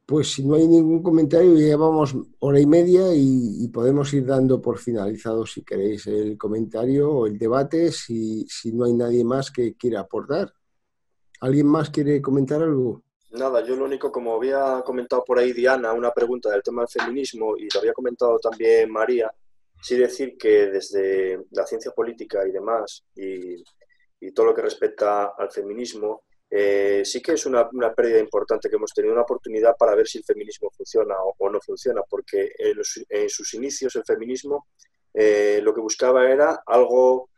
Pues si no hay ningún comentario, llevamos hora y media y podemos ir dando por finalizado, si queréis, el comentario o el debate, si no hay nadie más que quiera aportar. ¿Alguien más quiere comentar algo? Nada, yo lo único, como había comentado por ahí Diana, una pregunta del tema del feminismo, y lo había comentado también María, sí decir que desde la ciencia política y demás, y todo lo que respecta al feminismo, sí que es una pérdida importante que hemos tenido, una oportunidad para ver si el feminismo funciona o no funciona, porque en sus inicios el feminismo lo que buscaba era algo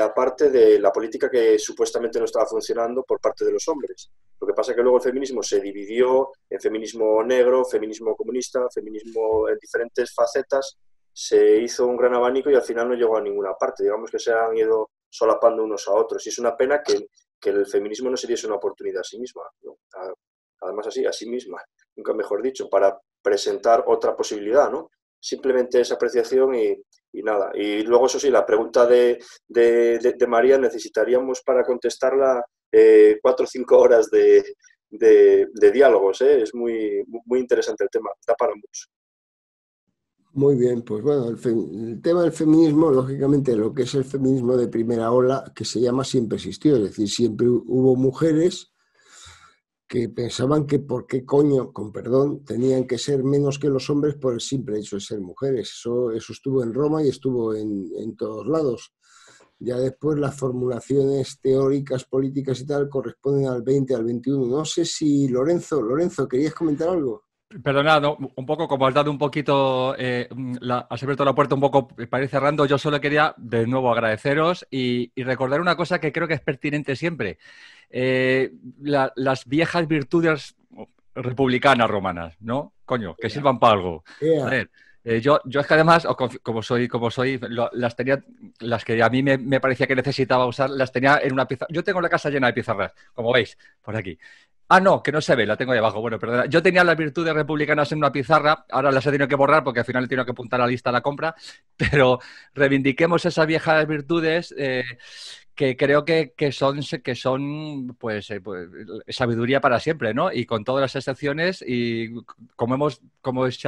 aparte de la política que supuestamente no estaba funcionando por parte de los hombres. Lo que pasa es que luego el feminismo se dividió en feminismo negro, feminismo comunista, feminismo en diferentes facetas, se hizo un gran abanico y al final no llegó a ninguna parte. Digamos que se han ido solapando unos a otros y es una pena que el feminismo no se diese una oportunidad a sí misma, ¿no? Además a sí misma, nunca mejor dicho, para presentar otra posibilidad, ¿no? Simplemente esa apreciación y nada. Y luego, eso sí, la pregunta de María necesitaríamos para contestarla 4 o 5 horas de diálogos, ¿eh? Es muy interesante el tema, da para mucho. Muy bien, pues bueno, el tema del feminismo, lógicamente, lo que es el feminismo de primera ola, que se llama, siempre existió, es decir, siempre hubo mujeres que pensaban que por qué coño, con perdón, tenían que ser menos que los hombres por el simple hecho de ser mujeres. Eso estuvo en Roma y estuvo en todos lados. Ya después las formulaciones teóricas, políticas y tal corresponden al 20, al 21. No sé si Lorenzo, ¿querías comentar algo? Perdonad, ¿no? Un poco como has dado un poquito, has abierto la puerta un poco para ir cerrando, yo solo quería de nuevo agradeceros y recordar una cosa que creo que es pertinente siempre. Las viejas virtudes republicanas romanas, ¿no? Coño, que sirvan para algo. A ver, yo es que además, como soy, las que a mí me parecía que necesitaba usar, las tenía en una pizarra. Yo tengo la casa llena de pizarras, como veis, por aquí. Ah, no, que no se ve, la tengo ahí abajo. Bueno, perdona. Yo tenía las virtudes republicanas en una pizarra, ahora las he tenido que borrar porque al final he tenido que apuntar a la lista de la compra, pero reivindiquemos esas viejas virtudes que creo que son pues, sabiduría para siempre, ¿no? Y con todas las excepciones, y como se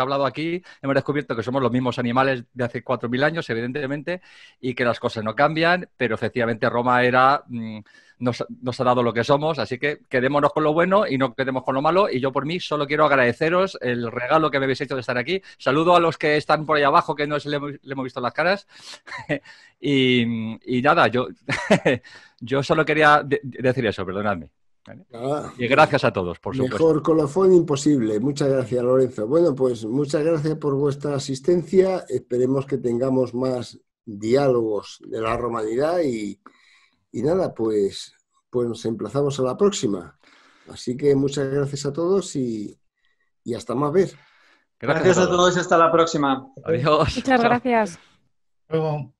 ha habldo aquí, hemos descubierto que somos los mismos animales de hace 4.000 años, evidentemente, y que las cosas no cambian, pero efectivamente Roma nos ha dado lo que somos, así que quedémonos con lo bueno y no quedemos con lo malo, y yo por mí solo quiero agradeceros el regalo que me habéis hecho de estar aquí. Saludo a los que están por ahí abajo, que no le hemos visto las caras. Y nada, yo solo quería decir eso, perdonadme. ¿Vale? Y gracias a todos, por supuesto. Mejor colofón imposible. Muchas gracias, Lorenzo. Bueno, pues muchas gracias por vuestra asistencia. Esperemos que tengamos más diálogos de la romanidad y nada, pues nos emplazamos a la próxima. Así que muchas gracias a todos y hasta más ver. Gracias a todos y hasta la próxima. Adiós. Muchas gracias. Luego.